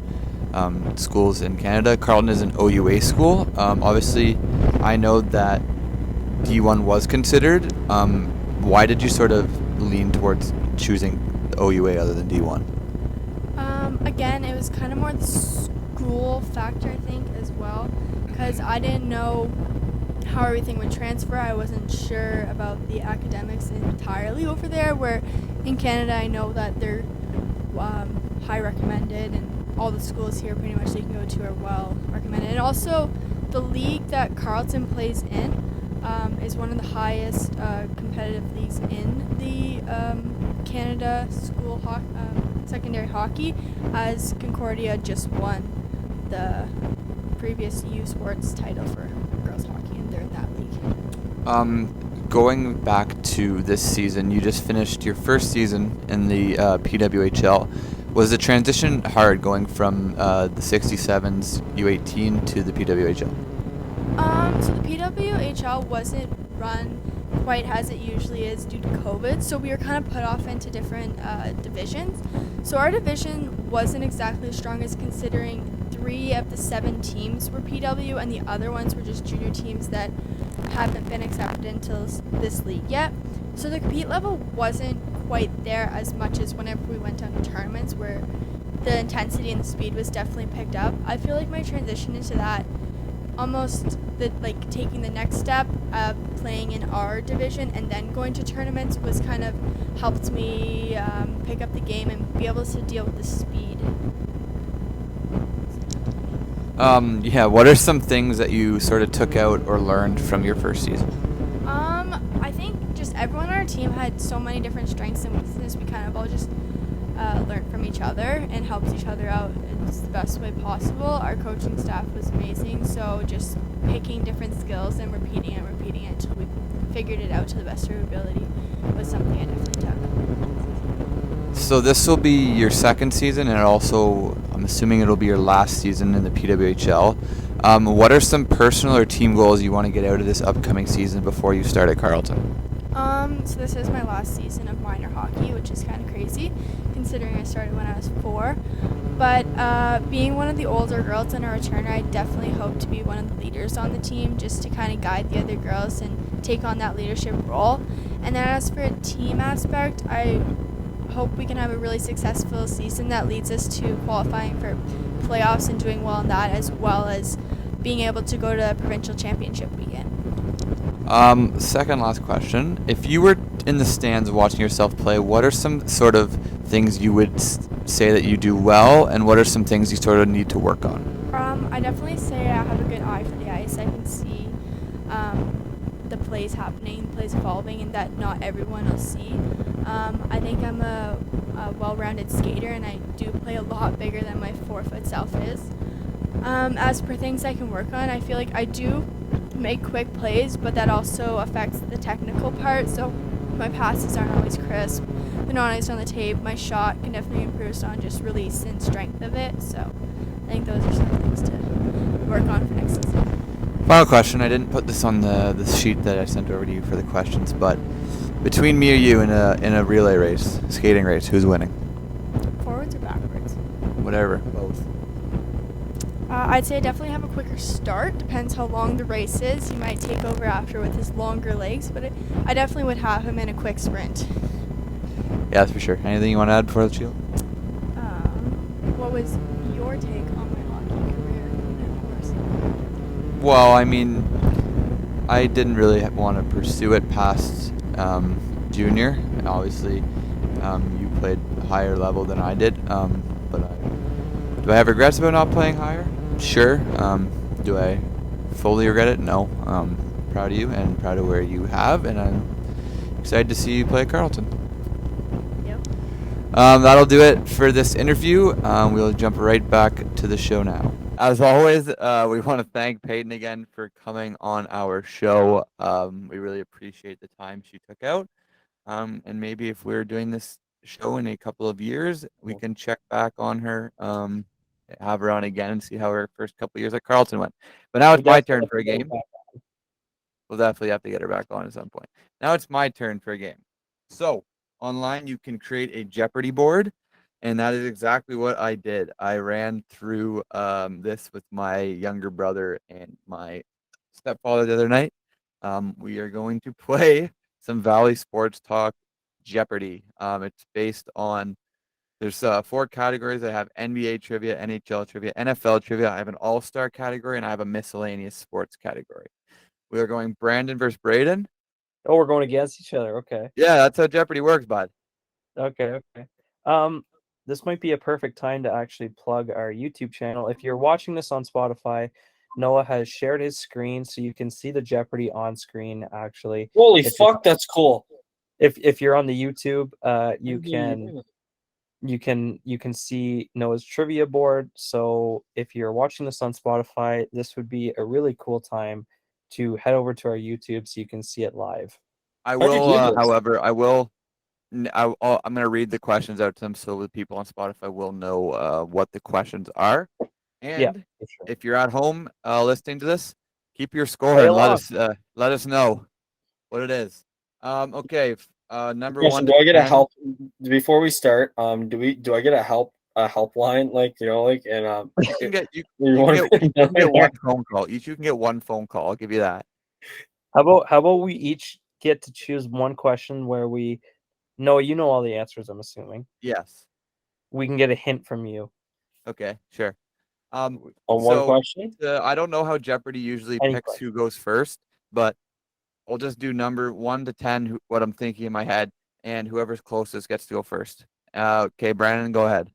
schools in Canada, Carleton is an OUA school. Obviously, I know that D1 was considered. Why did you sort of lean towards choosing the OUA other than D1? Again, it was kind of more the school factor, I think, as well, because I didn't know how everything would transfer. I wasn't sure about the academics entirely over there, where in Canada I know that they're high recommended, and all the schools here pretty much they can go to are well recommended. And also the league that Carleton plays in is one of the highest competitive leagues in the Canada school secondary hockey, as Concordia just won the previous U Sports title for girls hockey, and they're in that league. Going back to this season, you just finished your first season in the PWHL. Was the transition hard going from the 67s U18 to the PWHL? So the PWHL wasn't run quite as it usually is due to COVID, so we were kind of put off into different divisions. So our division wasn't exactly as strong, as considering 3 of the 7 teams were PW, and the other ones were just junior teams that haven't been accepted until this league yet. So the compete level wasn't quite there as much as whenever we went down to tournaments, where the intensity and the speed was definitely picked up. I feel like my transition into that, almost taking the next step of playing in our division and then going to tournaments, was kind of helped me pick up the game and be able to deal with the speed. What are some things that you sort of took out or learned from your first season? I think just everyone on our team had so many different strengths and weaknesses. We kind of all just learned from each other and helped each other out in the best way possible. Our coaching staff was amazing, so just picking different skills and repeating it until we figured it out to the best of our ability was something I definitely took. So this will be your second season, and also I'm assuming it'll be your last season in the PWHL. What are some personal or team goals you want to get out of this upcoming season before you start at Carleton? So this is my last season of minor hockey, which is kind of crazy, considering I started when I was 4. But being one of the older girls and a returner, I definitely hope to be one of the leaders on the team, just to kind of guide the other girls and take on that leadership role. And then as for a team aspect, I hope we can have a really successful season that leads us to qualifying for playoffs and doing well in that, as well as being able to go to provincial championship weekend. Second last question. If you were in the stands watching yourself play, what are some sort of things you would say that you do well, and what are some things you sort of need to work on? I definitely say I have a good eye for the ice. I can see the plays happening, plays evolving, and that not everyone will see. I think I'm a well-rounded skater, and I do play a lot bigger than my 4-foot self is. As per things I can work on, I feel like I do make quick plays, but that also affects the technical part. So my passes aren't always crisp. They're not always on the tape. My shot can definitely improve on just release and strength of it. So I think those are some things to work on for next season. Final question. I didn't put this on the sheet that I sent over to you for the questions, but between me or you in a relay race, skating race, who's winning? Forwards or backwards? Whatever. Both. I'd say I definitely have a quicker start. Depends how long the race is. He might take over after with his longer legs, but I definitely would have him in a quick sprint. Yeah, that's for sure. Anything you want to add before the shield? What was your take on my hockey career and course? Well, I mean, I didn't really want to pursue it past junior. Obviously, you played a higher level than I did, but do I have regrets about not playing higher? Sure. Do I fully regret it? No. Proud of you and proud of where you have, and I'm excited to see you play at Carleton. Yep. That'll do it for this interview. We'll jump right back to the show now. As always, we want to thank Payton again for coming on our show. We really appreciate the time she took out. And maybe if we're doing this show in a couple of years, we can check back on her, have her on again and see how her first couple of years at Carleton went. But now it's my turn for a game. We'll definitely have to get her back on at some point. Now it's my turn for a game. So online, you can create a Jeopardy board, and that is exactly what I did. I ran through this with my younger brother and my stepfather the other night. We are going to play some Valley Sports Talk Jeopardy. It's based on, there's 4 categories. I have NBA trivia, NHL trivia, NFL trivia. I have an all-star category, and I have a miscellaneous sports category. We are going Brandon versus Braden. Oh, we're going against each other. Okay. Yeah, that's how Jeopardy works, bud. Okay. This might be a perfect time to actually plug our YouTube channel. If you're watching this on Spotify, Noah has shared his screen so you can see the Jeopardy on screen. Actually, Holy fuck, that's cool. If you're on the YouTube, you can see Noah's trivia board. So if you're watching this on Spotify, this would be a really cool time to head over to our YouTube so you can see it live. I will, however, I'm going to read the questions out to them so the people on Spotify will know what the questions are. And yeah, sure. If you're at home listening to this, keep your score and let us know what it is. Okay. Number one. Do I get a help before we start? Do I get a helpline, like, you know, like, and you can get one phone call. You can get one phone call. I'll give you that. How about we each get to choose one question where we know all the answers, I'm assuming. Yes. We can get a hint from you. Okay, sure. On one question? I don't know how Jeopardy usually picks who goes first, but I'll just do number 1 to 10, what I'm thinking in my head, and whoever's closest gets to go first. Okay, Brandon, go ahead.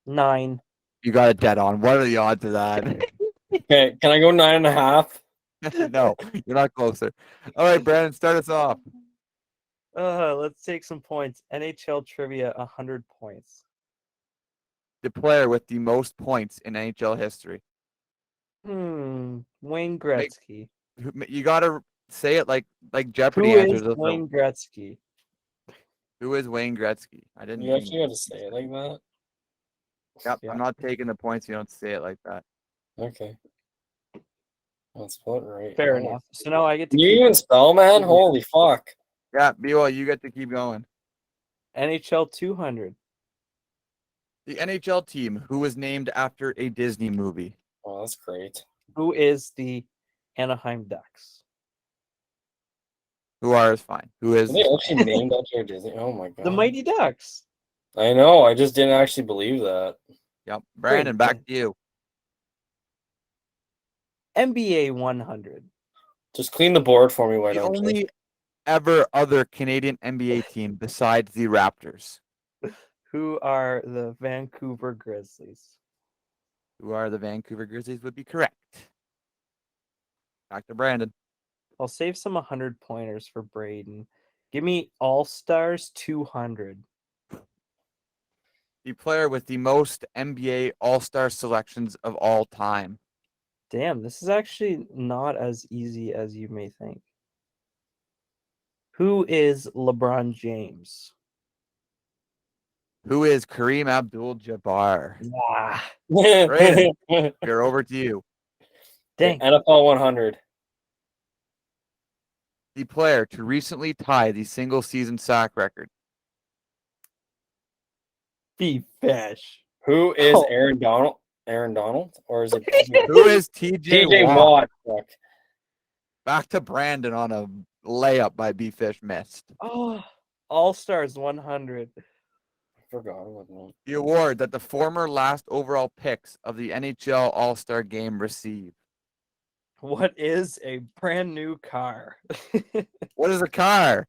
9. You got it dead on. What are the odds of that? Okay, can I go 9.5? No, you're not closer. All right, Brandon, start us off. Let's take some points. NHL trivia, 100 points. The player with the most points in NHL history. Wayne Gretzky. You gotta say it like Jeopardy Who answers. Is Wayne Gretzky? Who is Wayne Gretzky? I didn't. You actually got to say it like that. Yep, yeah. I'm not taking the points. You don't say it like that. Okay. That's what, right? Fair Oh my- enough. So now I get to You keep even spell, man? Yeah. Holy fuck. Yeah, B-Well, you get to keep going. NHL 200. The NHL team who was named after a Disney movie. Oh, that's great. Who is the Anaheim Ducks? Who are is fine. Who is Are they actually named after Disney? Oh my god. The Mighty Ducks. I know. I just didn't actually believe that. Yep. Brandon, back to you. NBA 100. Just clean the board for me, why The don't you? only ever other Canadian NBA team besides the Raptors. Who are the Vancouver Grizzlies? Who are the Vancouver Grizzlies would be correct. Back to Brandon. I'll save some 100 pointers for Braden. Give me All Stars 200. The player with the most NBA All-Star selections of all time. Damn, this is actually not as easy as you may think. Who is LeBron James? Who is Kareem Abdul-Jabbar? Ah, Brandon. We're over to you. dang. NFL 100. The player to recently tie the single-season sack record. Bfish. Who is Oh. Aaron Donald? Aaron Donald? Or is it Who is TJ TJ Watt? Watt? Fuck. Back to Brandon on a layup by Bfish missed. Oh, All Stars 100. I forgot about that. The award that the former last overall picks of the NHL All-Star Game receive. What is a brand new car? What is a car?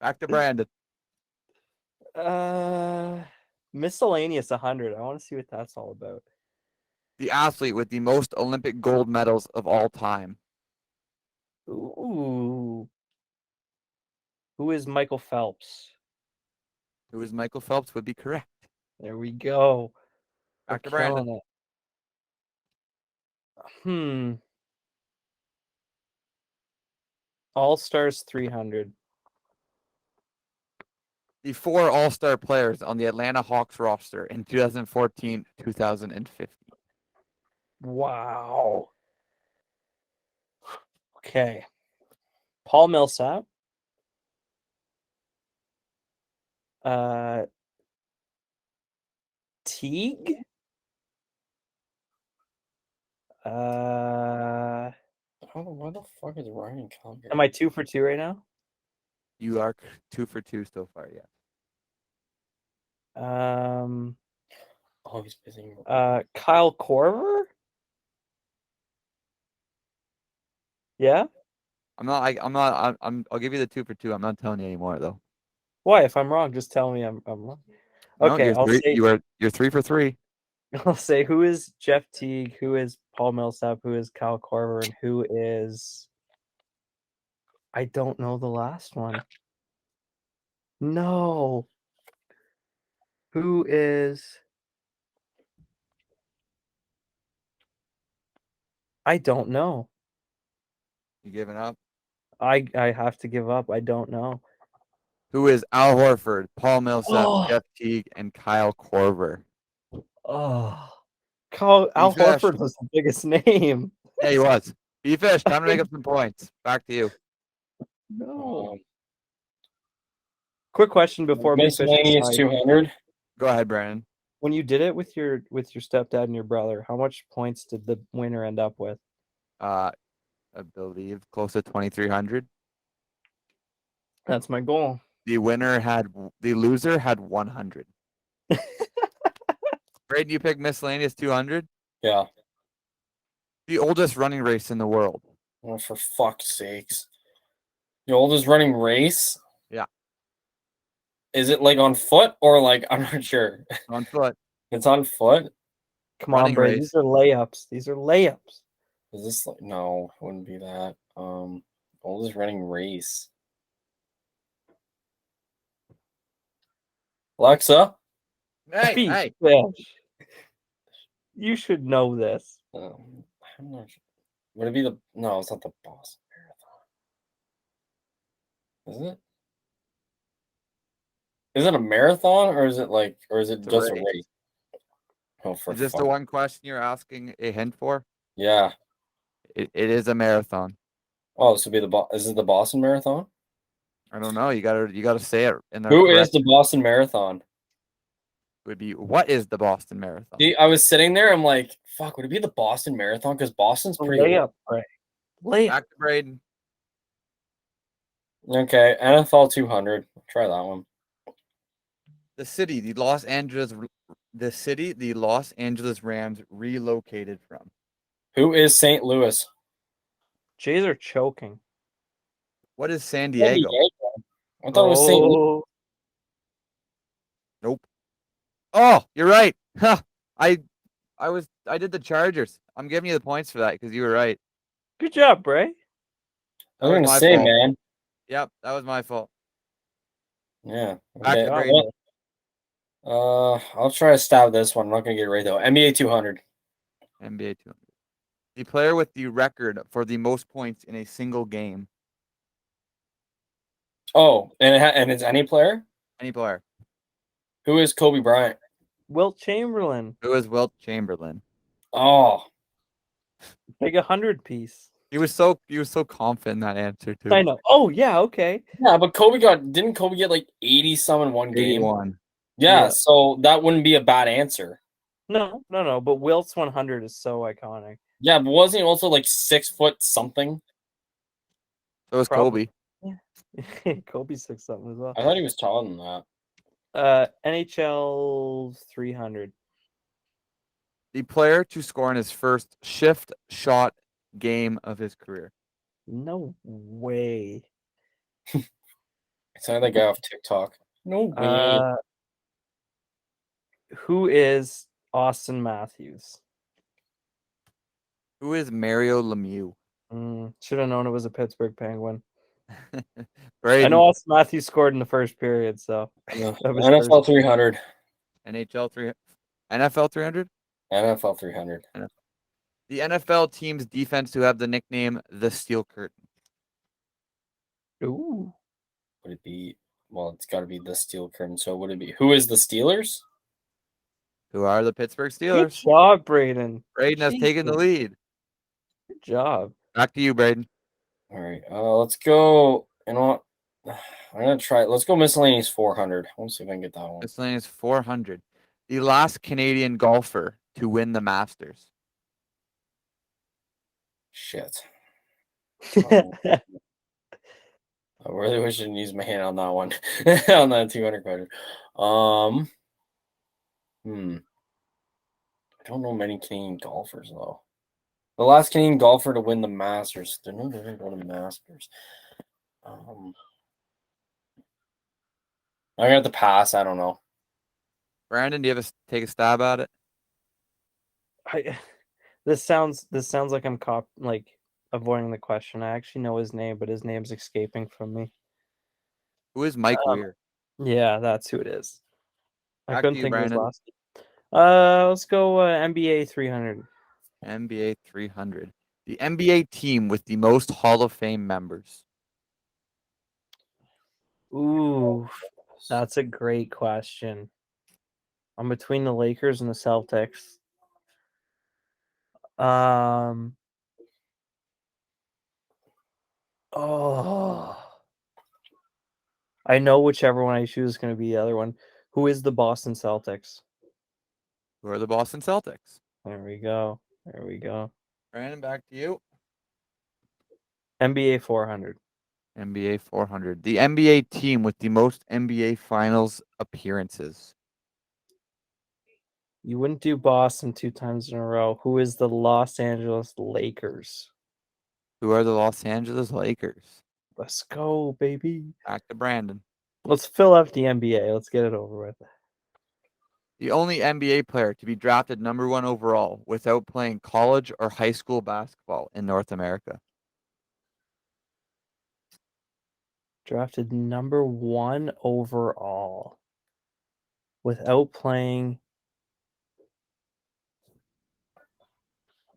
Back to Brandon. Miscellaneous 100. I want to see what that's all about. The athlete with the most Olympic gold medals of all time. Ooh. Who is Michael Phelps? Who is Michael Phelps would be correct. There we go. Back to We're Brandon. killing it. All Stars 300. The 4 All-Star players on the Atlanta Hawks roster in 2014-2015. Wow. Okay. Paul Millsap. Teague. Why the fuck is Ryan Calgary? Am I 2 for 2 right now? You are 2 for 2 so far, yeah. Um. Oh, he's busy. Kyle Korver. Yeah. I'll give you the 2 for 2. I'm not telling you anymore though. Why? If I'm wrong, just tell me I'm wrong. No, Okay, you're 3 for 3. I'll say who is Jeff Teague, who is Paul Millsap, who is Kyle Korver, and who is I don't know the last one. No. Who is I don't know. You giving up? I have to give up. I don't know. Who is Al Horford, Paul Millsap, Oh. Jeff Teague, and Kyle Korver? Oh. Bfish. Al Horford was the biggest name. Yeah, he was. Bfish, time to make up some points. Back to you. No. Quick question before Bfish Miscellaneous decides. 200. Go ahead, Brandon. When you did it with your stepdad and your brother, how much points did the winner end up with? I believe close to 2,300. That's my goal. The loser had 100. Braden, you picked miscellaneous 200. Yeah. The oldest running race in the world. Oh, for fuck's sakes. The oldest running race? Yeah. Is it like on foot or like, I'm not sure. On foot. It's on foot? Come on, Running Brady. race. These are layups. These are layups. Is this like, no, it wouldn't be that. Oldest running race. Alexa? Hey. Bfish. You should know this. I'm not sure. Would it be no, it's not the Boston Marathon. Is it? Is it a marathon or is it It's just a race. race? Oh, for Is this the fuck. one question you're asking a hint for? Yeah. It is a marathon. Oh, this would be is it the Boston Marathon? I don't know. You gotta say it in the Who is correct. the Boston Marathon? Would be what is the Boston Marathon? See, I was sitting there. I'm like, fuck. Would it be the Boston Marathon? Because Boston's pretty. Layup, right? Layup. Back to Braden. Okay, NFL 200. Try that one. The city the Los Angeles Rams relocated from. Who is St. Louis? Jays are choking. What is San Diego? I thought it was St. Louis. Oh, Nope. Oh, you're right. Huh. I did the Chargers. I'm giving you the points for that because you were right. good job, Bray. I was gonna my say, fault. man. Yep, that was my fault. Yeah. Back Okay. to Braden. I'll try to stab this one. I'm not gonna get it right though. NBA 200. NBA 200. The player with the record for the most points in a single game. Oh, and it's any player. Any player. Who is Kobe Bryant? Wilt Chamberlain. Who is Wilt Chamberlain? Oh, Like 100 piece. He was so confident in that answer too. I know. Oh yeah, okay. yeah, but didn't Kobe get like 80 some in one game? 81. Yeah, Yeah. so that wouldn't be a bad answer. No. But Wilt's 100 is so iconic. Yeah, but wasn't he also like 6 foot something? So was Probably. Kobe. Kobe's 6 something as well. I thought he was taller than that. NHL 300. The player to score in his first shift shot game of his career. No way. It's another guy off TikTok. No way. Who is Austin Matthews? Who is Mario Lemieux? Should have known it was a Pittsburgh Penguin. Braden. I know Austin Matthews scored in the first period, so that was NFL 300. NFL 300. NFL 300? NFL 300. The NFL team's defense to have the nickname the Steel Curtain. Ooh. Would it be? Well, it's got to be the Steel Curtain. So would it be? Who is the Steelers? Who are the Pittsburgh Good Steelers? job, Braden. Braden has taken the Jesus. lead. Good job. Back to you, Braden. All right. Let's go. You know what? I'm gonna try. Let's go miscellaneous 400. I want to see if I can get that one. Miscellaneous 400. The last Canadian golfer to win the Masters. Shit. I really wish I didn't use my hand on that one. On that 200 question. I don't know many Canadian golfers though. The last Canadian golfer to win the Masters. They're not going to go to Masters. I'm gonna have to pass. I don't know. Brandon, do you have take a stab at it? This sounds like I'm avoiding the question. I actually know his name, but his name's escaping from me. Who is Mike Weir? Yeah, that's who it is. I Back couldn't to you, think of his Brandon. last name. Let's go NBA 300. NBA 300. The NBA team with the most Hall of Fame members. Ooh, that's a great question. I'm between the Lakers and the Celtics. I know whichever one I choose is going to be the other one. Who is the Boston Celtics? Who are the Boston Celtics? There we go. Brandon, back to you. NBA 400. NBA 400. The NBA team with the most NBA Finals appearances. You wouldn't do Boston 2 times in a row. Who is the Los Angeles Lakers? Who are the Los Angeles Lakers? Let's go, baby. Back to Brandon. Let's fill up the NBA. Let's get it over with. The only NBA player to be drafted #1 overall without playing college or high school basketball in North America. Drafted #1 overall without playing.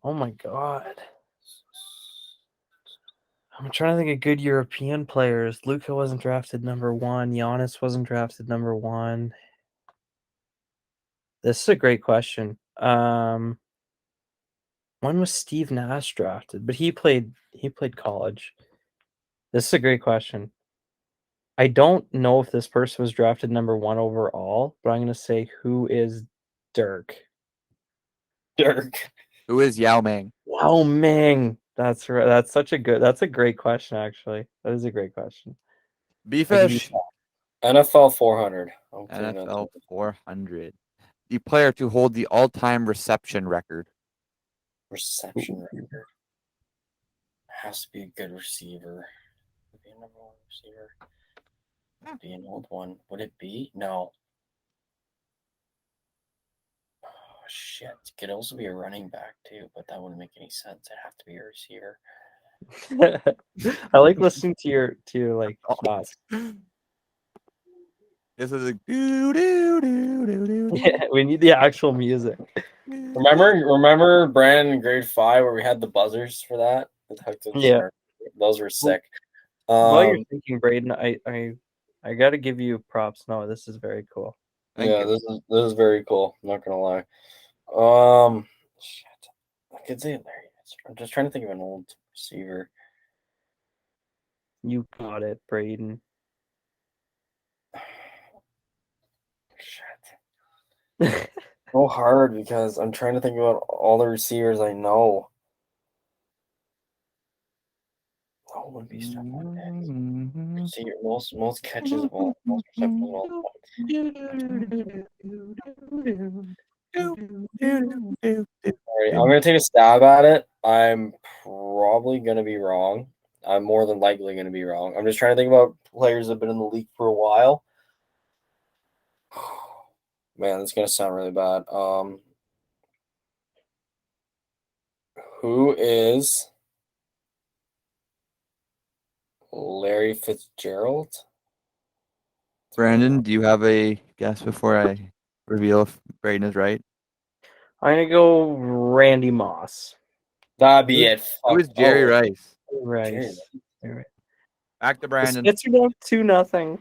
Oh my God. I'm trying to think of good European players. Luka wasn't drafted #1. Giannis wasn't drafted #1. This is a great question. When was Steve Nash drafted? But he played college. This is a great question. I don't know if this person was drafted number 1 overall, but I'm going to say, who is Dirk? Dirk. Who is Yao Ming? Wow, Ming. That's right. That's a great question, actually. That is a great question. Bfish. NFL 400. I'm putting that NFL to- 400. The player to hold the all-time reception record. reception record. Has to be a good receiver. Would be a number 1 receiver. Would be an old one. Would it be? No. Oh, shit. It could also be a running back too, but that wouldn't make any sense. It'd have to be a receiver. I like listening to your like thoughts. This is a do do do do do. Yeah, we need the actual music. Remember Brandon in grade 5 where we had the buzzers for that? Yeah. Those were sick. While you're thinking, Braden, I gotta give you props. No, this is very cool. Thank yeah, you. this is very cool. I'm not gonna lie. Shit. I could say Larry. I'm just trying to think of an old receiver. You got it, Braden. Shit. So hard because I'm trying to think about all the receivers I know. Oh, would be stuff like that. Receiver, most catches of all, most receptions of all time. All right, I'm gonna take a stab at it. I'm probably gonna be wrong. I'm more than likely gonna be wrong. I'm just trying to think about players that have been in the league for a while. Man, this is gonna sound really bad. Who is Larry Fitzgerald? Brandon, do you have a guess before I reveal if Braden is right? I'm gonna go Randy Moss. That'd be it. Who is Jerry Rice? Rice. Back to The Brandon. Spits are down 2-0.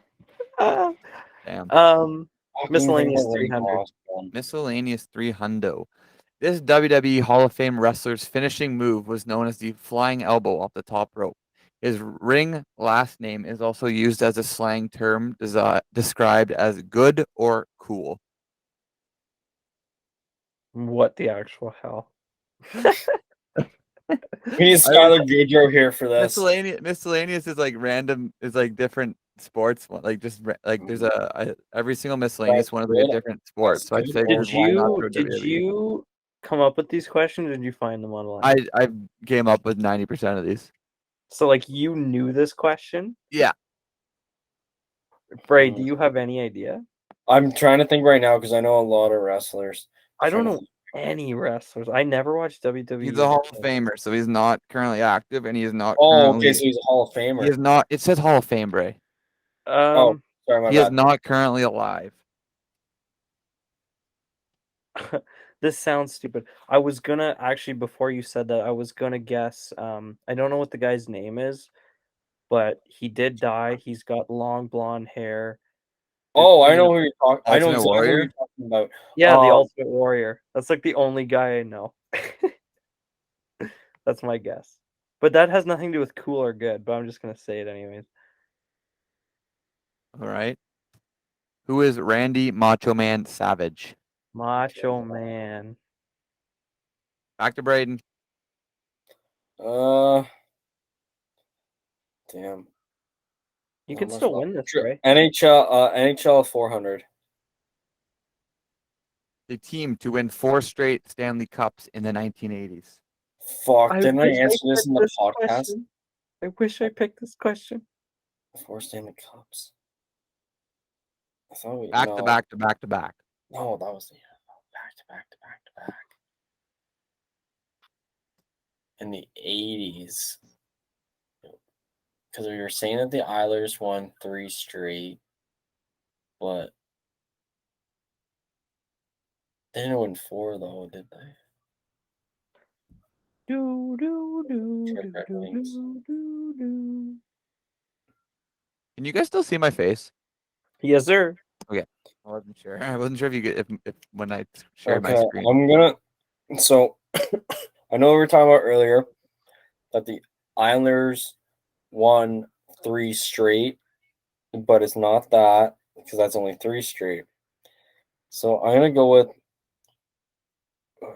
Damn. Miscellaneous 300. Miscellaneous 300. This WWE Hall of Fame wrestler's finishing move was known as the flying elbow off the top rope. His ring last name is also used as a slang term described as good or cool. What the actual hell? We need Skylar Goodrow here for this. Miscellaneous is like random, is like different sports. Like just like there's every single miscellaneous one is like a different sport. So I figured why not throw Did WWE? you come up with these questions or did you find them online? I came up with 90% of these. So like you knew this question? Yeah. Bray, do you have any idea? I'm trying to think right now because I know a lot of wrestlers. I don't know any wrestlers. I never watched WWE. He's a Hall of Famer, so he's not currently active, and he is not. Oh, okay, so he's a Hall of Famer. He is not. It says Hall of Fame, Bray. Sorry, my he bad. is not currently alive. This sounds stupid. I was gonna actually, before you said that, I was gonna guess. I don't know what the guy's name is, but he did die. He's got long blonde hair. Oh, I know who you're talking. I know Ultimate exactly who Warrior? you're talking about. Yeah, the Ultimate Warrior. That's like the only guy I know. That's my guess. But that has nothing to do with cool or good, but I'm just gonna say it anyways. All right. Who is Randy Macho Man Savage? Macho Man. Back to Braden. Damn. You can still win this, right? NHL 400. The team to win 4 straight Stanley Cups in the 1980s. Fuck, didn't I answer this in the podcast? Question. I wish I picked this question. 4 Stanley Cups. I thought we back to back to back to back. No, that was the back to back to back to back. In the 80s. Because we were saying that the Islanders won 3 straight, but they didn't win 4 though, did they? Can you guys still see my face? Yes, sir. Okay. I wasn't sure. I wasn't sure if you could, if when I shared my Okay, screen. I'm gonna. So, I know we were talking about earlier that the Islanders won 3 straight, but it's not that because that's only 3 straight. So I'm gonna go with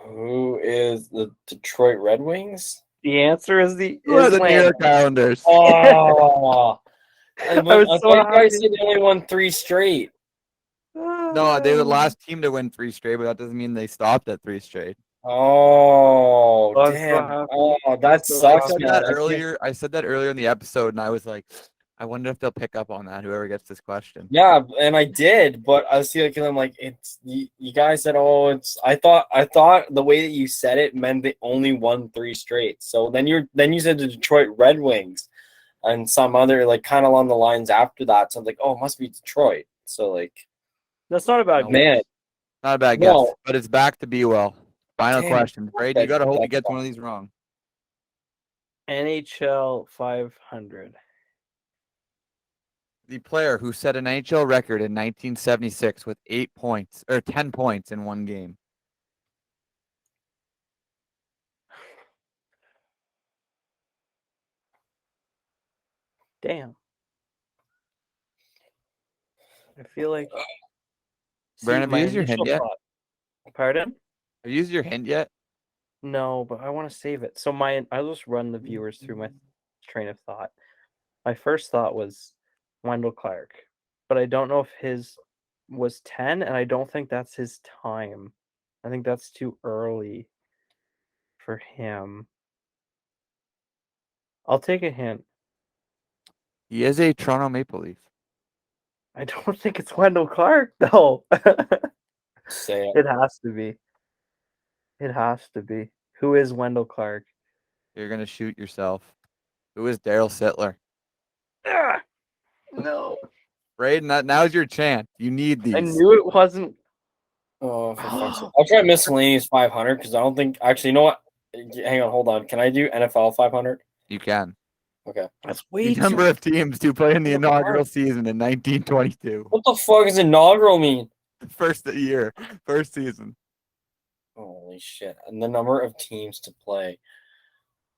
who is the Detroit Red Wings? The answer is Who are the New York Islanders? Oh, I was so thought you guys happy. said they only won 3 straight. No, they were the last team to win 3 straight, but that doesn't mean they stopped at 3 straight. Oh, I'm so damn. happy. Oh, that so sucks, happy. man. I said that earlier in the episode, and I was like, I wonder if they'll pick up on that. Whoever gets this question. Yeah, and I did, but I see like I'm like it's you guys said it's I thought the way that you said it meant they only won 3 straight. So then you said the Detroit Red Wings and some other like kind of along the lines after that. So I'm like, oh, it must be Detroit. So like That's not a bad No. guess. man, Not a bad No. guess, but it's back to be well. Final Damn. question, Brady. You gotta hope he That's gets fine. one of these wrong. NHL 500. The player who set an NHL record in 1976 with 10 points in one game. Damn. I feel like. Brandon, have you used your hint yet? Pardon? Have you used your hint yet? No, but I want to save it. So I'll just run the viewers through my train of thought. My first thought was Wendell Clark, but I don't know if his was 10, and I don't think that's his time. I think that's too early for him. I'll take a hint. He is a Toronto Maple Leaf. I don't think it's Wendell Clark, though. Say it. It has to be. It has to be. Who is Wendell Clark? You're gonna shoot yourself. Who is Daryl Sittler? Ah, no. Braden, now's your chance. You need these. I knew it wasn't. Oh, for fuck's sake. I'll try miscellaneous 500 because I don't think actually. You know what? Hang on, hold on. Can I do NFL 500? You can. Okay. That's The way too. number of teams to play in the Oh, inaugural God. season in 1922. What the fuck does inaugural mean? First season. Holy shit! And the number of teams to play.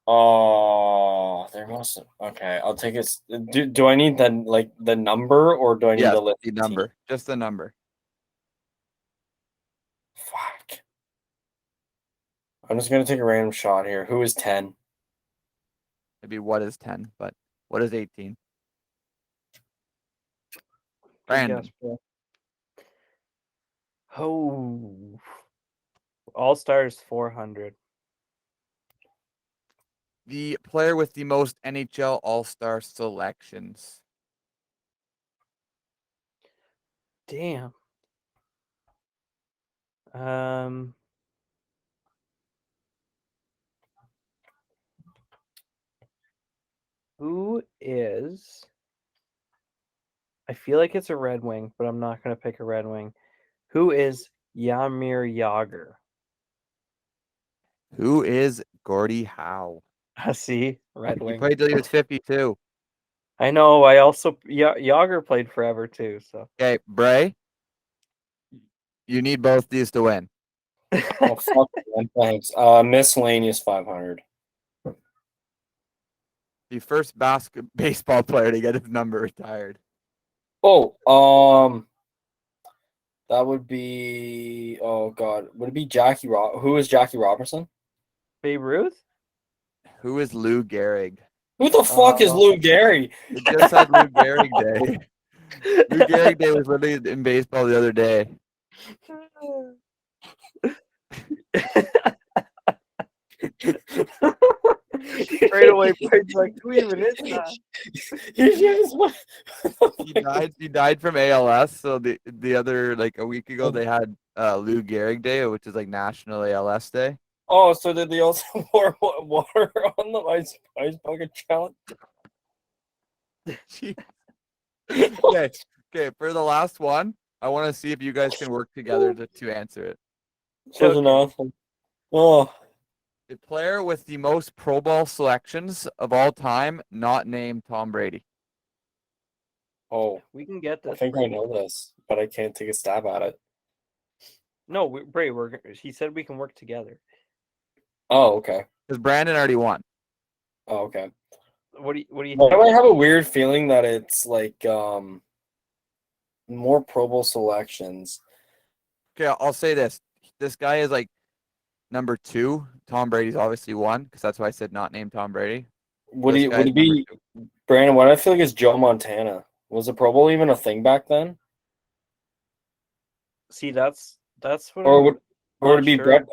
Oh, there must. Okay, I'll take it. Do I need the number or do I need Yes, the list? the number. Just the number. Fuck. I'm just gonna take a random shot here. Who is 10? Maybe what is 10, but what is 18? Brandon. Guess, bro. Oh. All Stars 400. The player with the most NHL All-Star selections. Damn. Who is? I feel like it's a Red Wing, but I'm not going to pick a Red Wing. Who is Jaromir Jagr? Who is Gordie Howe? See, Red He Wing. played till he was 52. I know. I also Jagr played forever too. So Okay, Bray. You need both these to win. Oh fuck, man, thanks. Miscellaneous 500. The first baseball player to get his number retired. Oh, that would be. Oh god, would it be Jackie Who is Jackie Robertson? Babe Ruth. Who is Lou Gehrig? Who the fuck is Lou Gehrig? It just said Lou Gehrig Day. Lou Gehrig Day was literally in baseball the other day. Right away, Brade's like, who even is that? He died from ALS. So the other like a week ago they had Lou Gehrig Day, which is like National ALS Day. Oh, so did they also pour water on the ice bucket challenge? Okay. For the last one, I want to see if you guys can work together to answer it. Such an awesome. Oh, The player with the most Pro Bowl selections of all time, not named Tom Brady. oh, We can get I this. think I Brady. know this, but I can't take a stab at it. No, Brady. He said we can work together. Oh, okay. Because Brandon already won. Oh, okay. What do you Why think? do I have a weird feeling that it's like more Pro Bowl selections? Okay, I'll say this. This guy is like number 2. Tom Brady's obviously 1, because that's why I said not named Tom Brady. Would This he guy's would it number be 2. Brandon? Why do I feel like it's Joe Montana? Was the Pro Bowl even a thing back then? See, that's what Or I'm would not it be sure. Brett?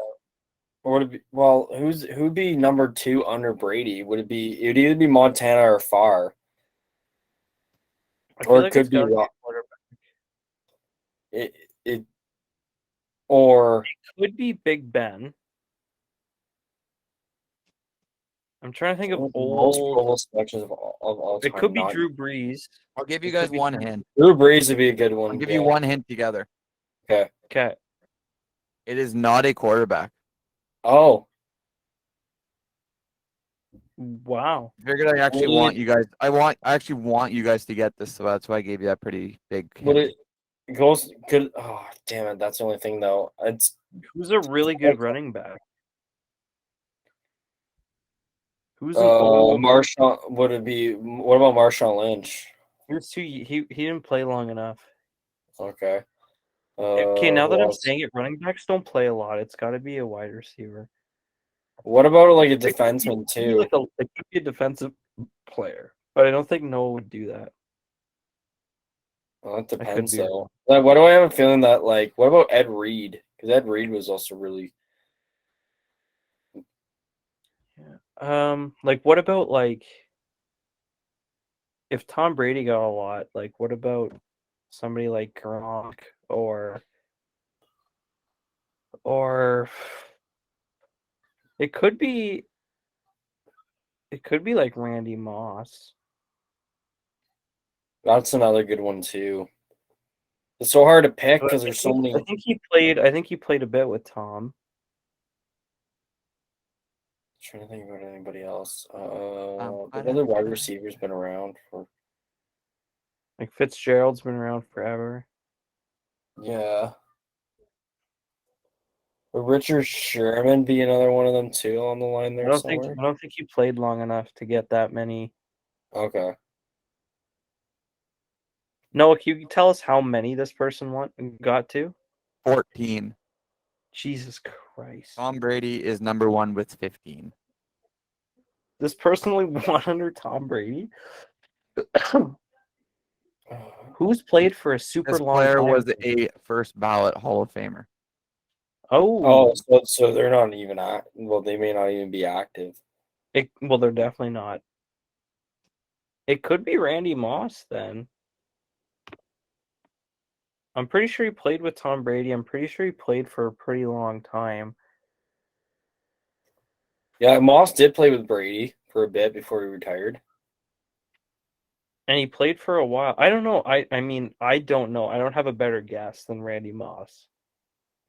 Or would it be who'd be number 2 under Brady? Would it either be Montana or Farr? I Or feel it like could it's be got to be a quarterback. it or Could be Big Ben. I'm trying to think of most Pro old. Bowl selections of all time. It could be Not Drew Brees. I'll give you It could guys be one Drew- hint. Drew Brees would be a good one. I'll give yeah. you one hint together. Okay. Okay. It is not a quarterback. Oh, Wow. I figured I actually Would want you guys. I actually want you guys to get this, so that's why I gave you that pretty big would hint. it goes good? Oh, damn it! That's the only thing though. It's Who's a really good running back? Who's an old? Marshawn. Would it be? What about Marshawn Lynch? He didn't play long enough. Okay. Okay, now that Who I'm else? saying it, running backs don't play a lot. It's got to be a wide receiver. What about like a It could be- defenseman it could be too? like it could be a defensive player, but I don't think Noah would do that. Well, that could depends be though. Like, why do I have a feeling that like? What about Ed Reed? Because Ed Reed was also really. Like what about like if Tom Brady got a lot, like what about somebody like Gronk or it could be like Randy Moss. That's another good one too. It's so hard to pick But because there's so many. I think he played a bit with Tom. Trying to think about anybody else. I What don't other wide know. receivers been around for? Like Fitzgerald's been around forever. Yeah. Would Richard Sherman be another one of them too on the line there somewhere? I don't think he played long enough to get that many. Okay. Noah, can you tell us how many this person got to? 14. Jesus Christ. Tom Brady is number 1 with 15. This person only won under Tom Brady? Who's played for a super This long player time? was a first ballot Hall of Famer. Oh, So they're not even well, they may not even be active. well, they're definitely not. It could be Randy Moss then. I'm pretty sure he played with Tom Brady. I'm pretty sure he played for a pretty long time. Yeah, Moss did play with Brady for a bit before he retired. And he played for a while. I don't know. I mean, I don't know. I don't have a better guess than Randy Moss.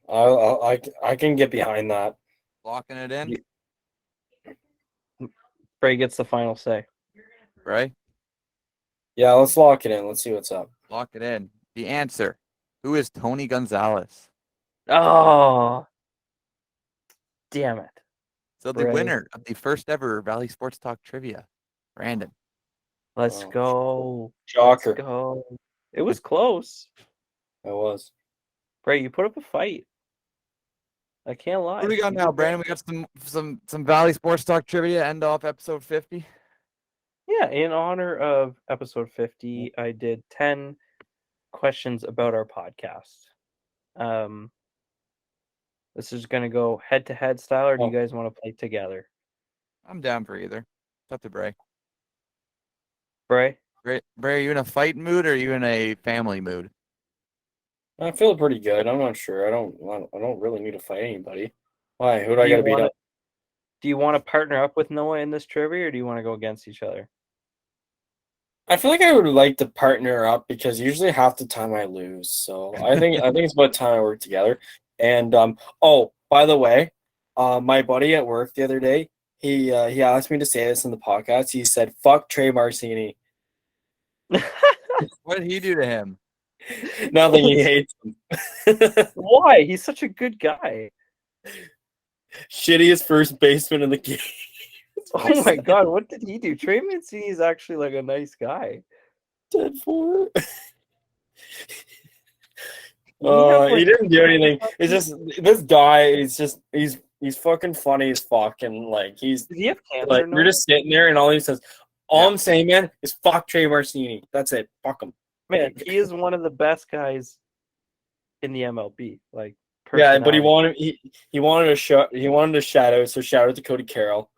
I can get behind that. Locking it in, Bray gets the final say. right? Yeah, let's lock it in. Let's see what's up. Lock it in. The answer. Who is Tony Gonzalez? Oh, damn it. So the Bray. winner of the first ever Valley Sports Talk Trivia, Brandon. Let's Oh, go. shocker. Let's go. It was close. It was. Bray, you put up a fight. I can't lie. What do we got You now, did Brandon? We got some Valley Sports Talk Trivia to end off episode 50. Yeah, in honor of episode 50, I did 10 questions about our podcast. This is going to go head-to-head style, or do you guys want to play together? I'm down for either. It's up to Bray. Bray? Bray, are you in a fight mood or are you in a family mood? I feel pretty good. I'm not sure. I don't really need to fight anybody. Why? Who do I got to beat up? Do you want to partner up with Noah in this trivia, or do you want to go against each other? I feel like I would like to partner up because usually half the time I lose. So I think it's about time I work together. And oh, by the way, my buddy at work the other day, he asked me to say this in the podcast. He said, "Fuck Trey Marcini." What did he do to him? Nothing. He hates him. Why? He's such a good guy. Shittiest first baseman in the game. Oh my god, what did he do? Trey Mancini is actually like a nice guy. Dead for. have, He like, didn't do anything. It's just this guy is just he's fucking funny as fuck, and like he's Did he have cancer? like No? you're just sitting there and all he says, all Yeah. I'm saying, man, is fuck Trey Mancini. That's it. Fuck him. Man, he is one of the best guys in the MLB. Like, Yeah, but he personality. wanted to shout out. So shout out to Cody Carroll,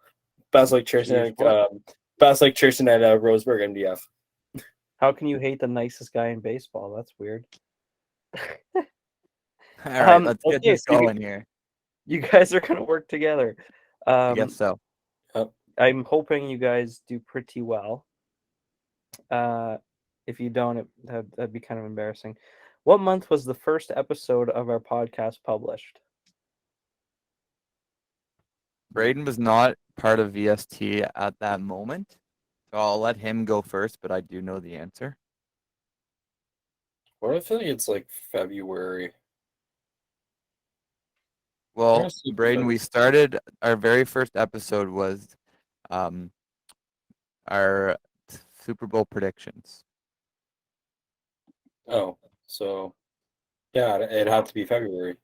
best electrician Jeez, what? best electrician at Roseburg MDF. How can you hate the nicest guy in baseball? That's weird. All right, let's get okay, this so going here. You guys are gonna work together. I guess so. I'm hoping you guys do pretty well. If you don't, that'd be kind of embarrassing. What month was the first episode of our podcast published? Braden was not part of VST at that moment, so I'll let him go first, but I do know the answer. What I feel like it's like February. Well, Yes, it Braden, we does. started our very first episode was our Super Bowl predictions. Oh, so yeah, it'd have to be February.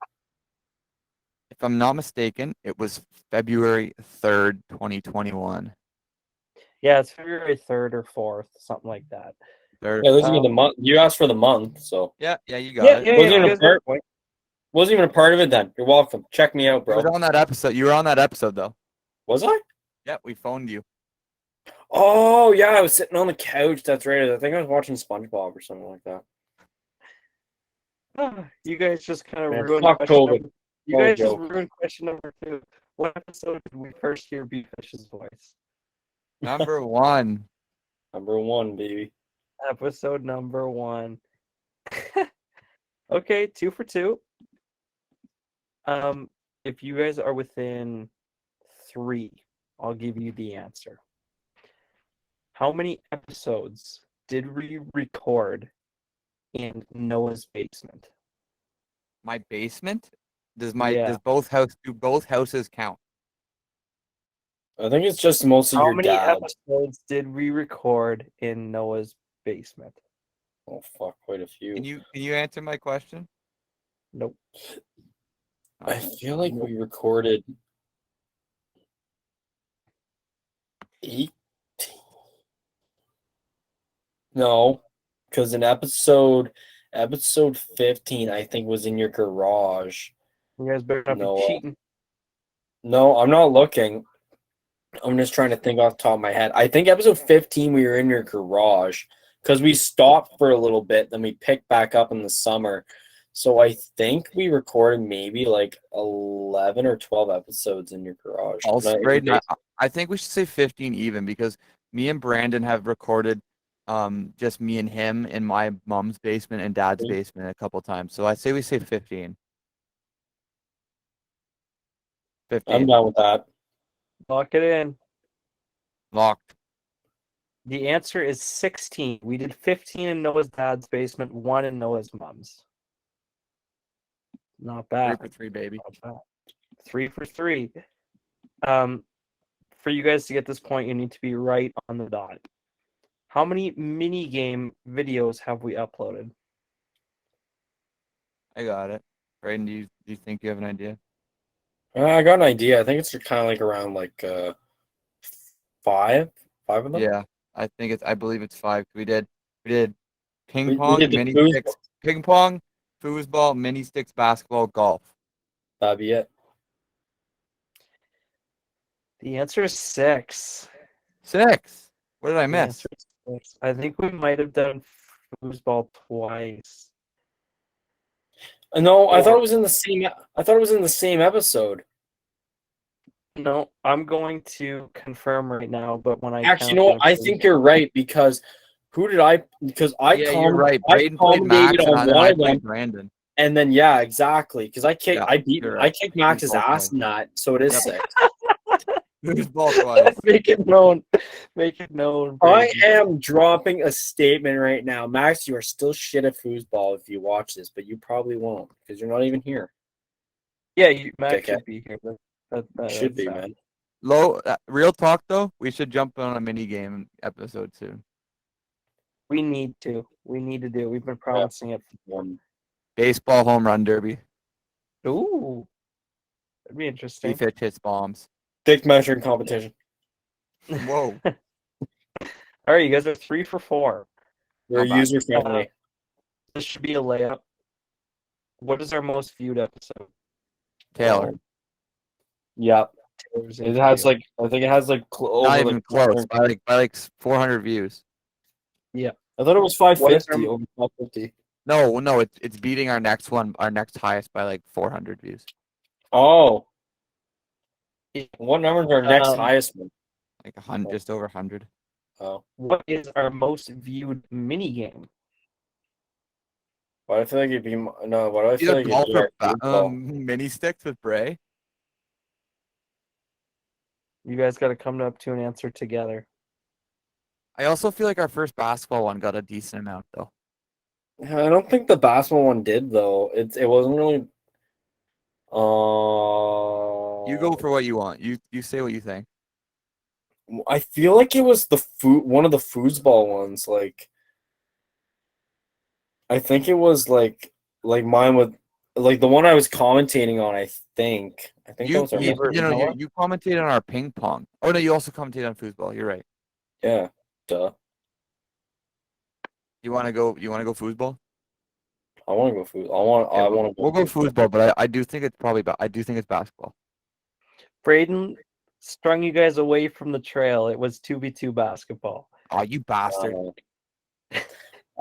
If I'm not mistaken, it was February 3rd, 2021. Yeah, it's February 3rd or 4th, something like that. Third. Yeah, those are the month. You asked for the month, so Yeah, you got it. Wasn't even you a guys got a part- point. wasn't even a part of it then. You're welcome. Check me out, You bro. were on that episode. You were on that episode, though. Was I? Yeah, we phoned you. Oh yeah, I was sitting on the couch. That's right. I think I was watching SpongeBob or something like that. You guys just kind of Man, ruined fuck question COVID. number. You All guys just joke. ruined question number 2. What episode did we first hear Bfish's voice? Number 1. Number 1, baby. Episode number 1. Okay, 2 for 2. If you guys are within 3, I'll give you the answer. How many episodes did we record in Noah's basement? My basement? Does both houses count? I think it's just mostly How your many dad. episodes did we record in Noah's basement? Oh fuck, quite a few. Can you answer my question? Nope. I feel like we recorded 18. No, because in episode 15, I think was in your garage. You guys better not No, be cheating. No, I'm not looking. I'm just trying to think off the top of my head. I think episode 15 we were in your garage because we stopped for a little bit, then we picked back up in the summer. So I think we recorded maybe like 11 or 12 episodes in your garage. Also, No, Braden, I think we should say 15 even because me and Brandon have recorded just me and him in my mom's basement and dad's basement a couple times. So I say we say 15. 15. I'm down with that. Lock it in. Locked. The answer is 16. We did 15 in Noah's dad's basement, 1 in Noah's mom's. Not 3 bad. for 3, baby. Not bad. 3 for 3. For you guys to get this point, you need to be right on the dot. How many mini game videos have we uploaded? I got it. Braden, do you think you have an idea? I got an idea. I think it's kind of like around like 5 of them. Yeah, I believe it's 5. We did ping We pong, did the mini foosball. sticks, ping pong, foosball, mini sticks, basketball, golf. That'd be it. The answer is 6. 6. What did I The miss? answer is 6. I think we might have done foosball twice. No, I thought it was in the same. I thought it was in the same episode. No, I'm going to confirm right now, but when I Actually, you count know what? the I think you're right because who did I? Because I Yeah, you're right. I Braden played Max commentated and on then one I of them, played Brandon. and then yeah, exactly. Because I Yeah, you're right. kicked Max's Both ass ways. in that, so it is Yep. 6. Foosball twice. Make it known. Make it known. I Brady. am dropping a statement right now, Max. You are still shit at foosball if you watch this, but you probably won't because you're not even here. Yeah, Matt Okay. should be here. That's Should that's be, sad. man. Real talk though, we should jump on a mini game episode soon. We need to. We need to do it. We've been promising it. Baseball home run derby. Ooh, that'd be interesting. Bfish hits bombs. Dick measuring competition. Whoa. All right, you guys are 3 for 4. We're Not bad. user friendly. This should be a layup. What is our most viewed episode? Taylor. Yeah. Taylor's It has interview. I think it has over Not even close. 400. By like 400 views. Yeah. I thought it was What is 550 our- over 550. No, it's beating our next one, our next highest by like 400 views. Oh. What number is our next Um, highest one? Like 100, just over 100. Oh. What is our most viewed mini game? Why do I feel like it'd be no? Why do I feel Either like golf it'd be or our football? mini sticks with Bray. You guys got to come up to an answer together. I also feel like our first basketball one got a decent amount though. I don't think the basketball one did though. It wasn't really. You go for what you want. You say what you think. I feel like it was one of the foosball ones. Like, I think it was like mine with like the one I was commentating on. I think that You was our you, most- you know you commented on our ping pong. Oh no, you also commented on foosball. You're right. yeah, duh. You want to go foosball? I want to go food. I want to. We'll go foosball, but I do think it's probably I do think it's basketball. Braden strung you guys away from the trail. It was 2v2 basketball. Oh, you bastard!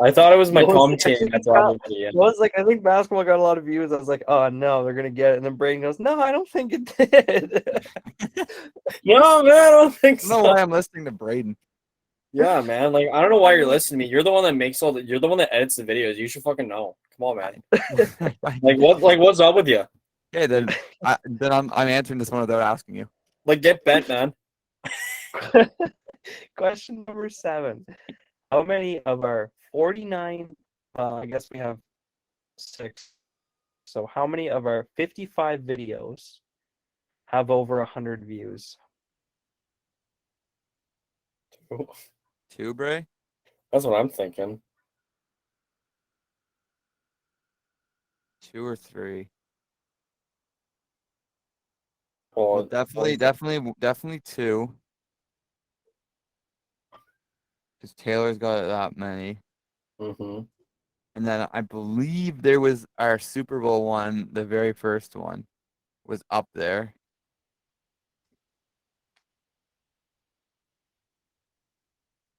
I thought it was my It was- commentating. That's why. Yeah. I was like, I think basketball got a lot of views. I was like, oh no, they're gonna get it. And then Braden goes, no, I don't think it did. No, man, I don't think I don't know so. why I'm listening to Braden. Yeah, man. Like, I don't know why you're listening to me. You're the one that makes you're the one that edits the videos. You should fucking know. Come on, man. What's up with you? Okay, then I'm answering this one without asking you. Like, get bent, man. Question number 7. How many of our 49, I guess we have 6. So how many of our 55 videos have over 100 views? 2, Bray? That's what I'm thinking. 2 or 3? Well, Well, definitely 2. Because Taylor's got that many. Mm-hmm. And then I believe there was our Super Bowl one, the very first one, was up there.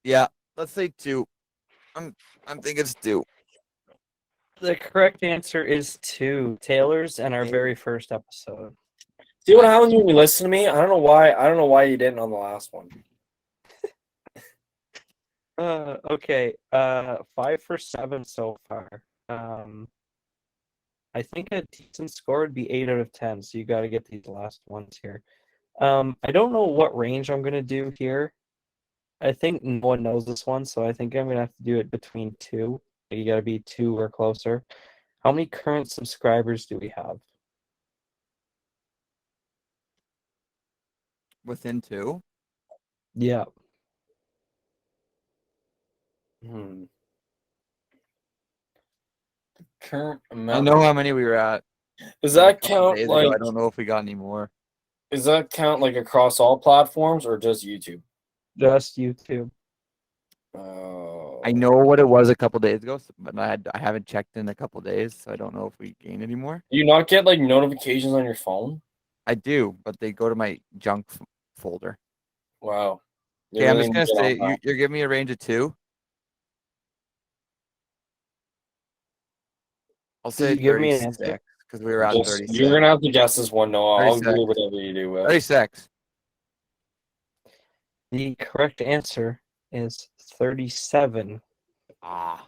Yeah, let's say 2. I'm thinking it's 2. The correct answer is 2. Taylor's and our very first episode. See what happens when you listen to me? I don't know why. I don't know why you didn't on the last one. Okay. 5 for 7 so far. I think a decent score would be 8 out of 10. So you got to get these last ones here. I don't know what range I'm gonna do here. I think no one knows this one, so I think I'm gonna have to do it between 2. You got to be 2 or closer. How many current subscribers do we have? Within 2? Yeah. Current I amount. know how many we were at. Does a that couple count days ago. like? I don't know if we got any more. Does that count like across all platforms or just YouTube? Just YouTube. I know what it was a couple days ago, but I haven't checked in a couple days, so I don't know if we gained any more. Do you not get like notifications on your phone? I do, but they go to my junk folder. Wow. Okay, I'm just gonna say you're giving me a range of 2. I'll say you give me an 36 answer? because we were at 36. You're gonna have to guess this one, Noah. I'll 36. do whatever you do. Will. 36. The correct answer is 37. Ah,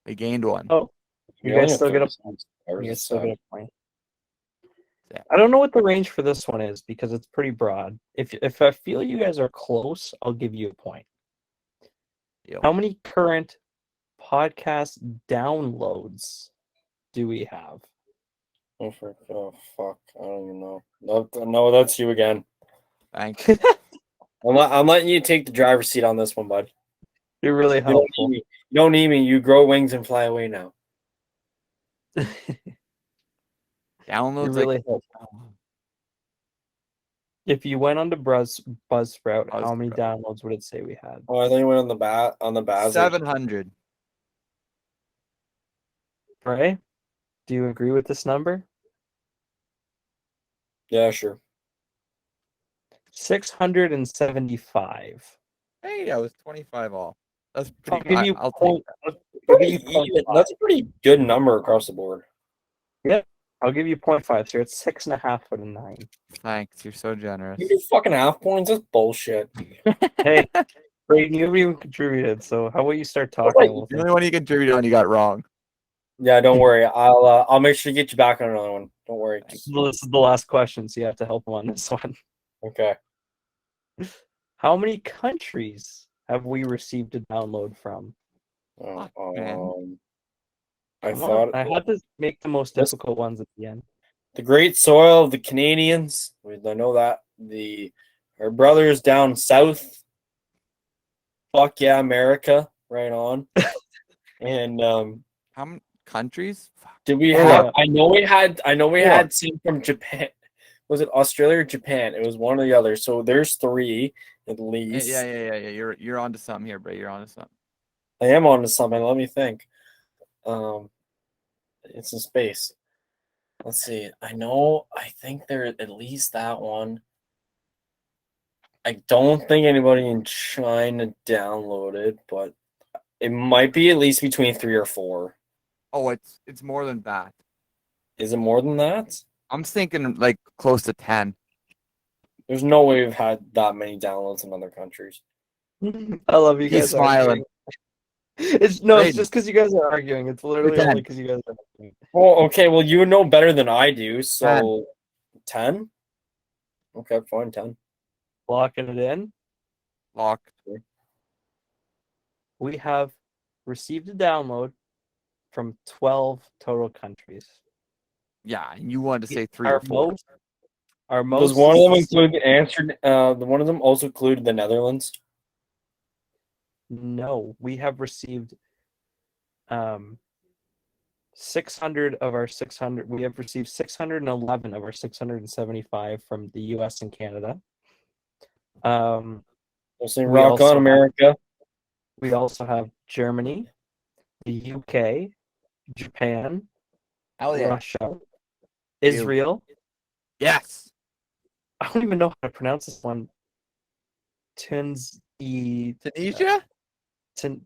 we gained one. Oh, you guys still get a You guys still get a point. I don't know what the range for this one is because it's pretty broad. If I feel you guys are close, I'll give you a point. Yep. How many current podcast downloads do we have? Oh fuck! I don't even know. No, that's you again. Thanks. I'm letting you take the driver's seat on this one, bud. You're really You don't helpful. need me. You don't need me. You grow wings and fly away now. Downloads You're really like helpful. If you went on to Buzzsprout, how many Buzzsprout. downloads would it say we had? Oh, I think we went on the Baz. 700. Right? Do you agree with this number? Yeah, sure. 675. Hey, I was 25 off. That's I'll pretty. give you I'll take point. that. I'll give you Pretty even. 0.5. That's a pretty good number across the board. Yeah, I'll give you 0.5. So it's 6.5 out of 9. Thanks. You're so generous. You do fucking half points. That's bullshit. Hey, Brayden, you haven't even contributed. So how about you start Like, talking? The only one you contributed on you got wrong. Yeah, don't worry. I'll make sure to get you back on another one. Don't worry. This is the last question, so you have to help him on this one. Okay. How many countries have we received a download from? Fuck, man. I Come on, thought I had to make the most difficult ones at the end. the great soil of the Canadians. I know that our brothers down south. Fuck yeah, America! Right on. And How many countries? Fuck. did we Four. have? I know we had Four. some from Japan. Was it Australia or Japan? It was one or the other. So there's 3 at least. Yeah. You're onto something here, bro. You're onto something. I am on to something. Let me think. It's in space. Let's see. I think there at least that one. I don't think anybody in China downloaded, but it might be at least between 3 or 4. Oh, it's more than that. Is it more than that? I'm thinking like close to 10. There's no way we've had that many downloads in other countries. I love you He's guys. smiling. It's Brayden. just because you guys are arguing. It's literally Pretend. only because you guys are arguing. Well, okay. Well, you know better than I do. So 10? Okay, fine, 10. Locking it in. Lock. We have received a download from 12 total countries. Yeah, and you wanted to say 3 Our or 4. most, our most. Does one of them include answered? One of them also include the Netherlands. No, we have received 600 of our 600. We have received 611 of our 675 from the U.S. and Canada. We'll say We rock also on have- America. We also have Germany, the UK, Japan, Hell yeah. Russia, Israel. Yes. I don't even know how to pronounce this one. Tunisia?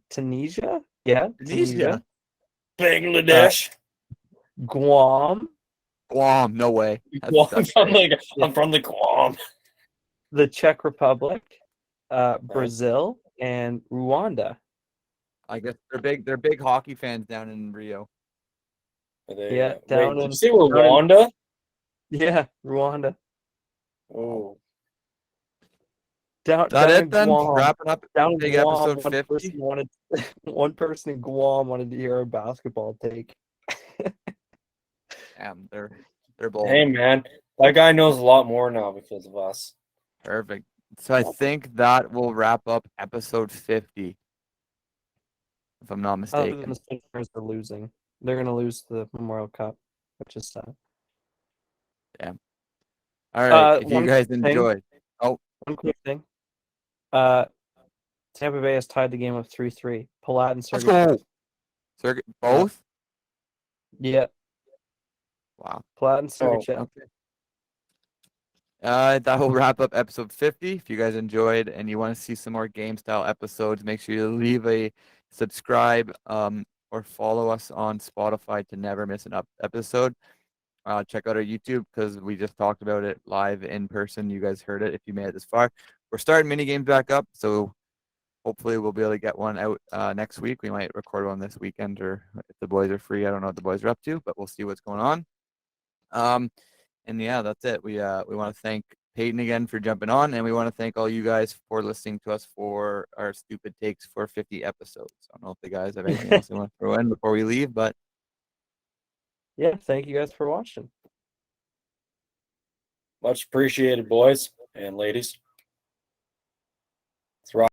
Tunisia? Yeah, Tunisia. Bangladesh. Guam, Guam. No way. Guam. That's I'm from the Guam. the Czech Republic, Brazil, and Rwanda. I guess they're big hockey fans down in Rio. Yeah, Wait, down did in- you say Rwanda? Yeah, Rwanda. Oh, Down That in it then? Guam. Wrapping up Down in big Guam, episode 50. one person in Guam wanted to hear our basketball take. Damn, they're bold. hey man, that guy knows a lot more now because of us. Perfect. So I think that will wrap up episode 50. If I'm not Other mistaken. than the Sixers are losing. They're going to lose the Memorial Cup, which is sad. All right. If you one guys thing- enjoyed. Oh, One quick thing. Tampa Bay has tied the game of 3-3. Palat and let's Sergachev. go. Circuit both? Yeah, Wow. Palat and Sergachev. Okay. That will wrap up episode 50. If you guys enjoyed and you want to see some more game style episodes, make sure you leave a subscribe or follow us on Spotify to never miss an episode. Check out our YouTube because we just talked about it live in person. You guys heard it if you made it this far. We're starting mini games back up, so hopefully we'll be able to get one out next week. We might record one this weekend, or if the boys are free. I don't know what the boys are up to, but we'll see what's going on. And yeah, that's it. We want to thank Payton again for jumping on, and we want to thank all you guys for listening to us for our stupid takes for 50 episodes. I don't know if the guys have anything else they want to throw in before we leave, but Yeah, thank you guys for watching. Much appreciated, boys and ladies. It's rock.